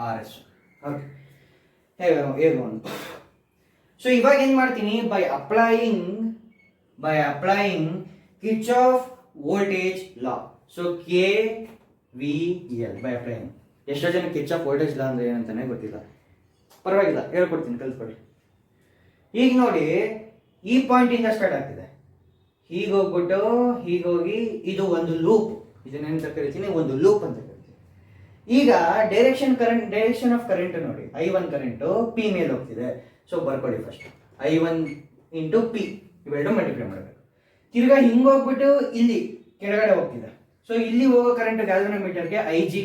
R S. Okay, ಹೇಗೆ ಒಂದು. ಸೊ ಇವಾಗ ಏನು ಮಾಡ್ತೀನಿ, by applying Kirchhoff voltage law. So KVL by applying. ಎಷ್ಟೋ ಜನ ಕಿರ್ಚಾಫ್ ವೋಲ್ಟೇಜ್ ಲಾ ಅಂದ್ರೆ ಏನಂತಾನೆ ಗೊತ್ತಿಲ್ಲ, ಪರವಾಗಿಲ್ಲ ಹೇಳ್ಕೊಡ್ತೀನಿ, ಕಲ್ತ್ಕೊಳ್ಳಿ. ಈಗ ನೋಡಿ, ಈ ಪಾಯಿಂಟಿಂದ ಸ್ಟಾರ್ಟ್ ಆಗ್ತಿದೆ, ಹೀಗೋಗ್ಬಿಟ್ಟು ಹೀಗೋಗಿ ಇದು ಒಂದು ಲೂಪ್. ಇದನ್ನೇನಂತ ಕರಿತೀನಿ, ಒಂದು ಲೂಪ್ ಅಂತ ಕರಿತೀನಿ. ಈಗ ಡೈರೆಕ್ಷನ್ ಆಫ್ ಕರೆಂಟ್ ನೋಡಿ, I1 ಕರೆಂಟು ಪಿ ಮೇಲೆ ಹೋಗ್ತಿದೆ. ಸೊ ಬರ್ಕೊಳ್ಳಿ, ಫಸ್ಟ್ I1 ಇಂಟು ಪಿ ಇವೆರಡು ಮಲ್ಟಿಪ್ಲೈ ಮಾಡಬೇಕು. ತಿರ್ಗಾ ಹಿಂಗೋಗ್ಬಿಟ್ಟು ಇಲ್ಲಿ ಕೆಳಗಡೆ ಹೋಗ್ತಿದೆ. ಸೊ ಇಲ್ಲಿ ಹೋಗೋ ಕರೆಂಟ್ ಗ್ಯಾಲ್ವನೋಮೀಟರ್ಗೆ ಐ ಜಿ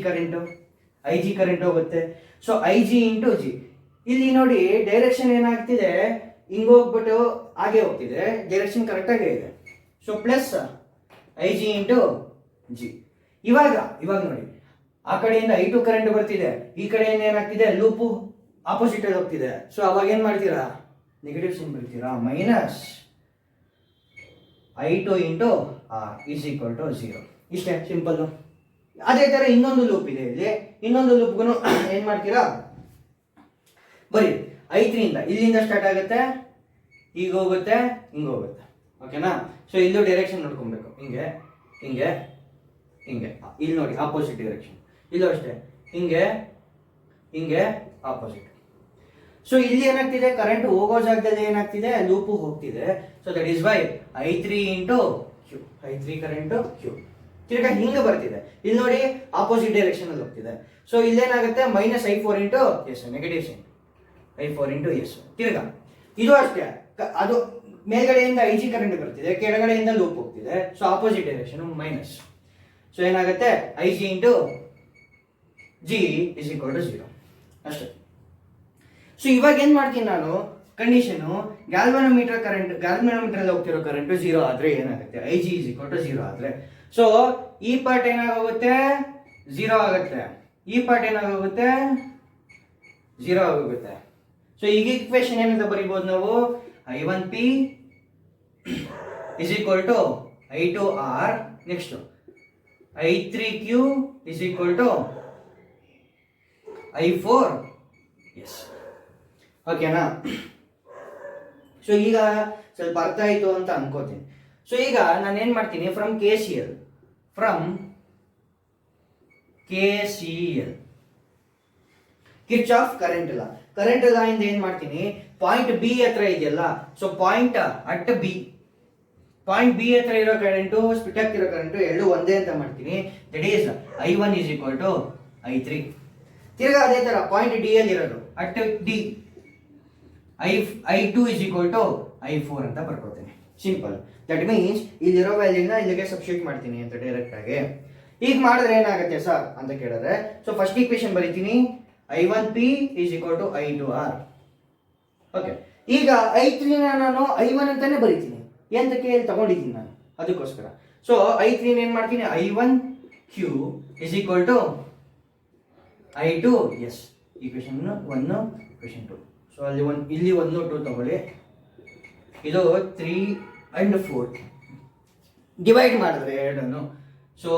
ಕರೆಂಟ್ ಹೋಗುತ್ತೆ. So IG into G. ಇಲ್ಲಿ ನೋಡಿ ಡೈರೆಕ್ಷನ್ ಏನಾಗ್ತಿದೆ, ಹಿಂಗೋಗ್ಬಿಟ್ಟು ಹಾಗೆ ಹೋಗ್ತಿದೆ, ಡೈರೆಕ್ಷನ್ ಕರೆಕ್ಟಾಗೇ ಇದೆ. So plus IG into G. ಇವಾಗ ನೋಡಿ, ಆ ಕಡೆಯಿಂದ I2 ಕರೆಂಟ್ ಬರ್ತಿದೆ, ಈ ಕಡೆಯಿಂದ ಏನಾಗ್ತಿದೆ, ಲೂಪು ಆಪೋಸಿಟ್ ಅಲ್ಲಿ ಹೋಗ್ತಿದೆ. ಸೊ ಅವಾಗ ಏನ್ ಮಾಡ್ತೀರಾ, ನೆಗೆಟಿವ್ ಸೈನ್ ಬರ್ತೀರಾ, minus I2 into R is equal to 0. ಇಷ್ಟೇ ಸಿಂಪಲ್. ಅದೇ ತರ ಇನ್ನೊಂದು ಲೂಪ್ ಇದೆ, ಇಲ್ಲಿ ಇನ್ನೊಂದು ಲೂಪ್ಗೂ ಏನ್ ಮಾಡ್ತೀರಾ, ಬರೀ I3 ಇಂದ ಇಲ್ಲಿಂದ ಸ್ಟಾರ್ಟ್ ಆಗುತ್ತೆ, ಈಗ ಹೋಗುತ್ತೆ, ಹಿಂಗೆ ಹೋಗುತ್ತೆ. ಓಕೆನಾ? ಸೊ ಇಲ್ಲೂ ಡೈರೆಕ್ಷನ್ ನೋಡ್ಕೊಬೇಕು, ಹಿಂಗೆ ಹಿಂಗೆ ಹಿಂಗೆ. ಇಲ್ಲಿ ನೋಡಿ ಆಪೋಸಿಟ್ ಡೈರೆಕ್ಷನ್, ಇಲ್ಲೂ ಅಷ್ಟೇ, ಹಿಂಗೆ ಹಿಂಗೆ ಆಪೋಸಿಟ್. ಸೊ ಇಲ್ಲಿ ಏನಾಗ್ತಿದೆ, ಕರೆಂಟ್ ಹೋಗೋ ಜಾಗದಲ್ಲಿ ಏನಾಗ್ತಿದೆ, ಲೂಪು ಹೋಗ್ತಿದೆ. So that is why I3 into Q, I3 current Q. ತಿರ್ಗಾ ಹಿಂಗೆ ಬರ್ತಿದೆ, ಇಲ್ಲಿ ನೋಡಿ ಆಪೋಸಿಟ್ ಡೈರೆಕ್ಷನ್ ಅಲ್ಲಿ ಹೋಗ್ತಿದೆ. ಸೊ ಇಲ್ಲೇನಾಗುತ್ತೆ, minus I4 into S, negative sign I4 into S. ತಿರ್ಗಾ ಇದು ಅಷ್ಟೇ, ಅದು ಮೇಲ್ಗಡೆಯಿಂದ IG ಕರೆಂಟ್ ಬರ್ತಿದೆ, ಕೆಳಗಡೆಯಿಂದ ಲೂಪ್ ಹೋಗ್ತಿದೆ. So opposite direction minus. So ಏನಾಗುತ್ತೆ, IG into G is equal to 0 ಅಷ್ಟೇ. ಸೊ ಇವಾಗ ಏನ್ ಮಾಡ್ತೀನಿ ನಾನು, ಕಂಡೀಷನು ಗ್ಯಾಲ್ವನೋಮೀಟರ್ ಅಲ್ಲಿ ಹೋಗ್ತಿರೋ ಕರೆಂಟು 0 ಆದ್ರೆ ಏನಾಗುತ್ತೆ, IG ಇಸ್ ಈಕ್ವಲ್ ಟು 0 ಆದ್ರೆ, ಸೊ ಈ ಪಾರ್ಟ್ ಏನಾಗುತ್ತೆ, 0 ಆಗುತ್ತೆ, ಈ ಪಾರ್ಟ್ ಏನಾಗುತ್ತೆ, 0 ಆಗೋಗುತ್ತೆ. ಸೊ ಈಗ ಇಕ್ವೇಶನ್ ಏನಂತ ಬರೀಬಹುದು ನಾವು, I1P is equal to I2R, ನೆಕ್ಸ್ಟ್ I3Q is equal to I4 S. ಓಕೆನಾ? ಸೊ ಈಗ ಸ್ವಲ್ಪ ಅರ್ಥ ಆಯ್ತು ಅಂತ ಅನ್ಕೋತೀನಿ. ಸೊ ಈಗ ನಾನು ಏನ್ ಮಾಡ್ತೀನಿ, from KCL Kirchhoff current law ಇಂದ ಏನ್ ಮಾಡ್ತೀನಿ, ಪಾಯಿಂಟ್ ಬಿ ಹತ್ರ ಇದೆಯಲ್ಲ, so point at B, point B ಹತ್ರ ಇರೋ ಕರೆಂಟು, ಸ್ಪ್ಲಿಟ್ ಆಗ್ತಿರೋ ಕರೆಂಟು ಎರಡು ಒಂದೇ ಅಂತ ಮಾಡ್ತೀನಿ. That is I1 is equal to I3. ತಿರ್ಗಾ ಅದೇ ತರ ಪಾಯಿಂಟ್ ಡಿ ಅಲ್ಲಿ ಇರೋದು at D, I2 is equal to I4 ಅಂತ ಬರ್ಕೋತೀನಿ. ಸಿಂಪಲ್. ದಟ್ ಮೀನ್ಸ್ ಇಲ್ಲಿರೋ ವ್ಯಾಲ್ಯೂನ ಇಲ್ಲಿಗೆ ಸಬ್ಸ್ಟಿಟ್ಯೂಟ್ ಮಾಡ್ತೀನಿ ಅಂತ ಡೈರೆಕ್ಟ್ ಆಗಿ. ಈಗ ಮಾಡಿದ್ರೆ ಏನಾಗುತ್ತೆ ಸರ್ ಅಂತ ಕೇಳಿದ್ರೆ, ಸೊ ಫಸ್ಟ್ ಈಕ್ವೇಶನ್ ಬರೀತೀನಿ, I1P is equal to I2R. Okay, ಈಗ I3 ನಾನು I1 ಅಂತಾನೆ ಬರೀತೀನಿ, ಎಂತಕ್ಕೆ ತಗೊಂಡಿದ್ದೀನಿ ನಾನು ಅದಕ್ಕೋಸ್ಕರ. ಸೊ I3 ಏನ್ ಮಾಡ್ತೀನಿ, I1Q is equal to I2, yes. Equation 1, equation 2. So ಇಲ್ಲಿ 1, 2 ತಗೊಳ್ಳಿ. ಇದು 3 and 4. ಡಿವೈಡ್ ಮಾಡಿದ್ರೆ ಎರಡನ್ನು. ಸೊ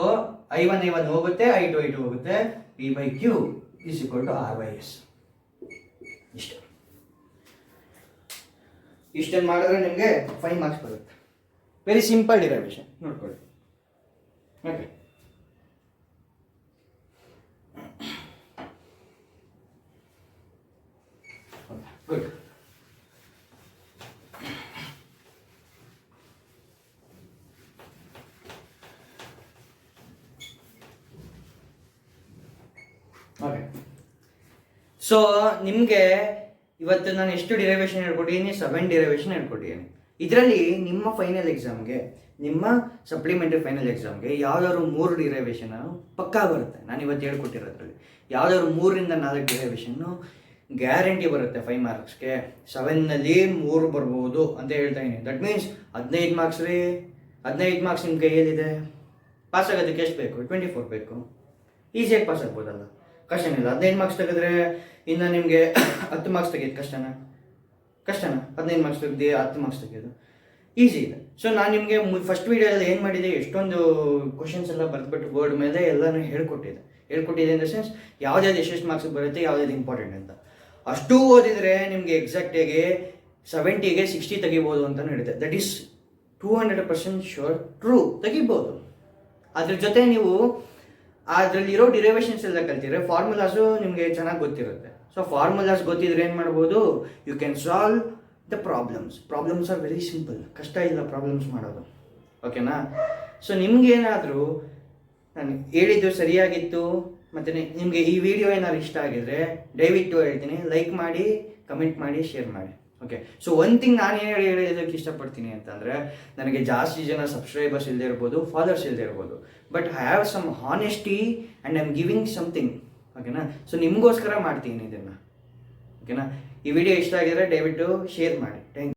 I1 ಹೋಗುತ್ತೆ, I2 ಹೋಗುತ್ತೆ. P/Q is equal to R/S. ಇಷ್ಟನ್ನು ಮಾಡಿದ್ರೆ ನಿಮಗೆ 5 ಮಾರ್ಕ್ಸ್ ಬರುತ್ತೆ. ವೆರಿ ಸಿಂಪಲ್ ಡಿರೈವೇಶನ್ ನೋಡ್ಕೊಳ್ಳಿ. Okay, good. ಓಕೆ, ಸೊ ನಿಮಗೆ ಇವತ್ತು ನಾನು ಎಷ್ಟು ಡಿರೈವೇಶನ್ ಹೇಳ್ಕೊಟ್ಟಿದ್ದೀನಿ? 7 ಡಿರೈವೇಶನ್ ಹೇಳ್ಕೊಟ್ಟಿದ್ದೀನಿ. ಇದರಲ್ಲಿ ನಿಮ್ಮ ಫೈನಲ್ ಎಕ್ಸಾಮ್ಗೆ, ನಿಮ್ಮ ಸಪ್ಲಿಮೆಂಟರಿ ಫೈನಲ್ ಎಕ್ಸಾಮ್ಗೆ ಯಾವ್ದಾದ್ರು 3 ಡಿರೈವೇಶನ್ ಪಕ್ಕಾ ಬರುತ್ತೆ. ನಾನು ಇವತ್ತು ಹೇಳ್ಕೊಟ್ಟಿರೋದ್ರಲ್ಲಿ ಯಾವ್ದಾದ್ರು 3ರಿಂದ 4 ಡಿರೈವೇಶನ್ನು ಗ್ಯಾರಂಟಿ ಬರುತ್ತೆ 5 ಮಾರ್ಕ್ಸ್ಗೆ. 7ನಲ್ಲಿ 3 ಬರ್ಬೋದು ಅಂತ ಹೇಳ್ತಾ ಇದ್ದೀನಿ. ದಟ್ ಮೀನ್ಸ್ 15 ಮಾರ್ಕ್ಸ್ ರೀ. 15 ಮಾರ್ಕ್ಸ್ ನಿಮ್ಮ ಕೈಯಲ್ಲಿದೆ. ಪಾಸ್ ಆಗೋದಕ್ಕೆ ಎಷ್ಟು ಬೇಕು? 24 ಬೇಕು. ಈಸಿಯಾಗಿ ಪಾಸ್ ಆಗ್ಬೋದಲ್ಲ, ಕಷ್ಟನಿಲ್ಲ. 15 ಮಾರ್ಕ್ಸ್ ತೆಗೆದ್ರೆ ಇನ್ನು ನಿಮಗೆ 10 ಮಾರ್ಕ್ಸ್ ತೆಗೆಯೋದು ಕಷ್ಟನಾ? 15 ಮಾರ್ಕ್ಸ್ ತೆಗೆದು 10 ಮಾರ್ಕ್ಸ್ ತೆಗೆಯೋದು ಈಸಿ ಇದೆ. ಸೊ ನಾನು ನಿಮಗೆ ಫಸ್ಟ್ ವೀಡಿಯೋದಲ್ಲಿ ಏನು ಮಾಡಿದೆ, ಎಷ್ಟೊಂದು ಕ್ವಶನ್ಸ್ ಎಲ್ಲ ಬರೆದ್ಬಿಟ್ಟು ಬೋರ್ಡ್ ಮೇಲೆ ಎಲ್ಲನೂ ಹೇಳ್ಕೊಟ್ಟಿದೆ ಇನ್ ದ ಸೆನ್ಸ್ ಯಾವ್ದಾದ್ರು ಎಷ್ಟೆಷ್ಟು ಮಾರ್ಕ್ಸ್ ಬರುತ್ತೆ, ಯಾವ್ದಾದ್ರು ಇಂಪಾರ್ಟೆಂಟ್ ಅಂತ. ಅಷ್ಟು ಓದಿದರೆ ನಿಮಗೆ ಎಕ್ಸಾಕ್ಟಾಗಿ 70ಗೆ 60 ತೆಗಿಬೋದು ಅಂತ ಹೇಳಿದೆ. ದಟ್ ಈಸ್ 200% ಶ್ಯೂರ್, ಟ್ರೂ, ತೆಗಿಬೋದು. ಅದ್ರ ಜೊತೆ ನೀವು ಅದರಲ್ಲಿರೋ ಡಿರೈವೇಶನ್ಸ್ ಎಲ್ಲ ಕಲ್ತಿದ್ರೆ ಫಾರ್ಮುಲಾಸು ನಿಮಗೆ ಚೆನ್ನಾಗಿ ಗೊತ್ತಿರುತ್ತೆ. ಸೊ ಫಾರ್ಮುಲಾಸ್ ಗೊತ್ತಿದ್ರೆ ಏನು ಮಾಡ್ಬೋದು, you can solve the problems are very simple. ಕಷ್ಟ ಇಲ್ಲ ಪ್ರಾಬ್ಲಮ್ಸ್ ಮಾಡೋದು, ಓಕೆನಾ? ಸೊ ನಿಮ್ಗೇನಾದರೂ ನಾನು ಹೇಳಿದ್ದು ಸರಿಯಾಗಿತ್ತು ಮತ್ತು ನಿಮಗೆ ಈ ವಿಡಿಯೋ ಏನಾದ್ರು ಇಷ್ಟ ಆಗಿದ್ರೆ ದಯವಿಟ್ಟು ಹೇಳ್ತೀನಿ, ಲೈಕ್ ಮಾಡಿ, ಕಮೆಂಟ್ ಮಾಡಿ, ಶೇರ್ ಮಾಡಿ. ಓಕೆ, ಸೊ ಒಂದು ಥಿಂಗ್ ನಾನು ಏನು ಹೇಳೋದಕ್ಕೆ ಇಷ್ಟಪಡ್ತೀನಿ ಅಂತಂದರೆ, ನನಗೆ ಜಾಸ್ತಿ ಜನ ಸಬ್ಸ್ಕ್ರೈಬರ್ಸ್ ಇಲ್ಲದೆ ಇರ್ಬೋದು, ಫಾಲೋವರ್ಸ್ ಇಲ್ಲದೆ ಇರ್ಬೋದು, but I have some honesty and I am giving something, ಓಕೆನಾ? ಸೊ ನಿಮಗೋಸ್ಕರ ಮಾಡ್ತೀನಿ ಇದನ್ನು, ಓಕೆನಾ? ಈ ವಿಡಿಯೋ ಇಷ್ಟ ಆಗಿದ್ರೆ ದಯವಿಟ್ಟು ಶೇರ್ ಮಾಡಿ. Thank you.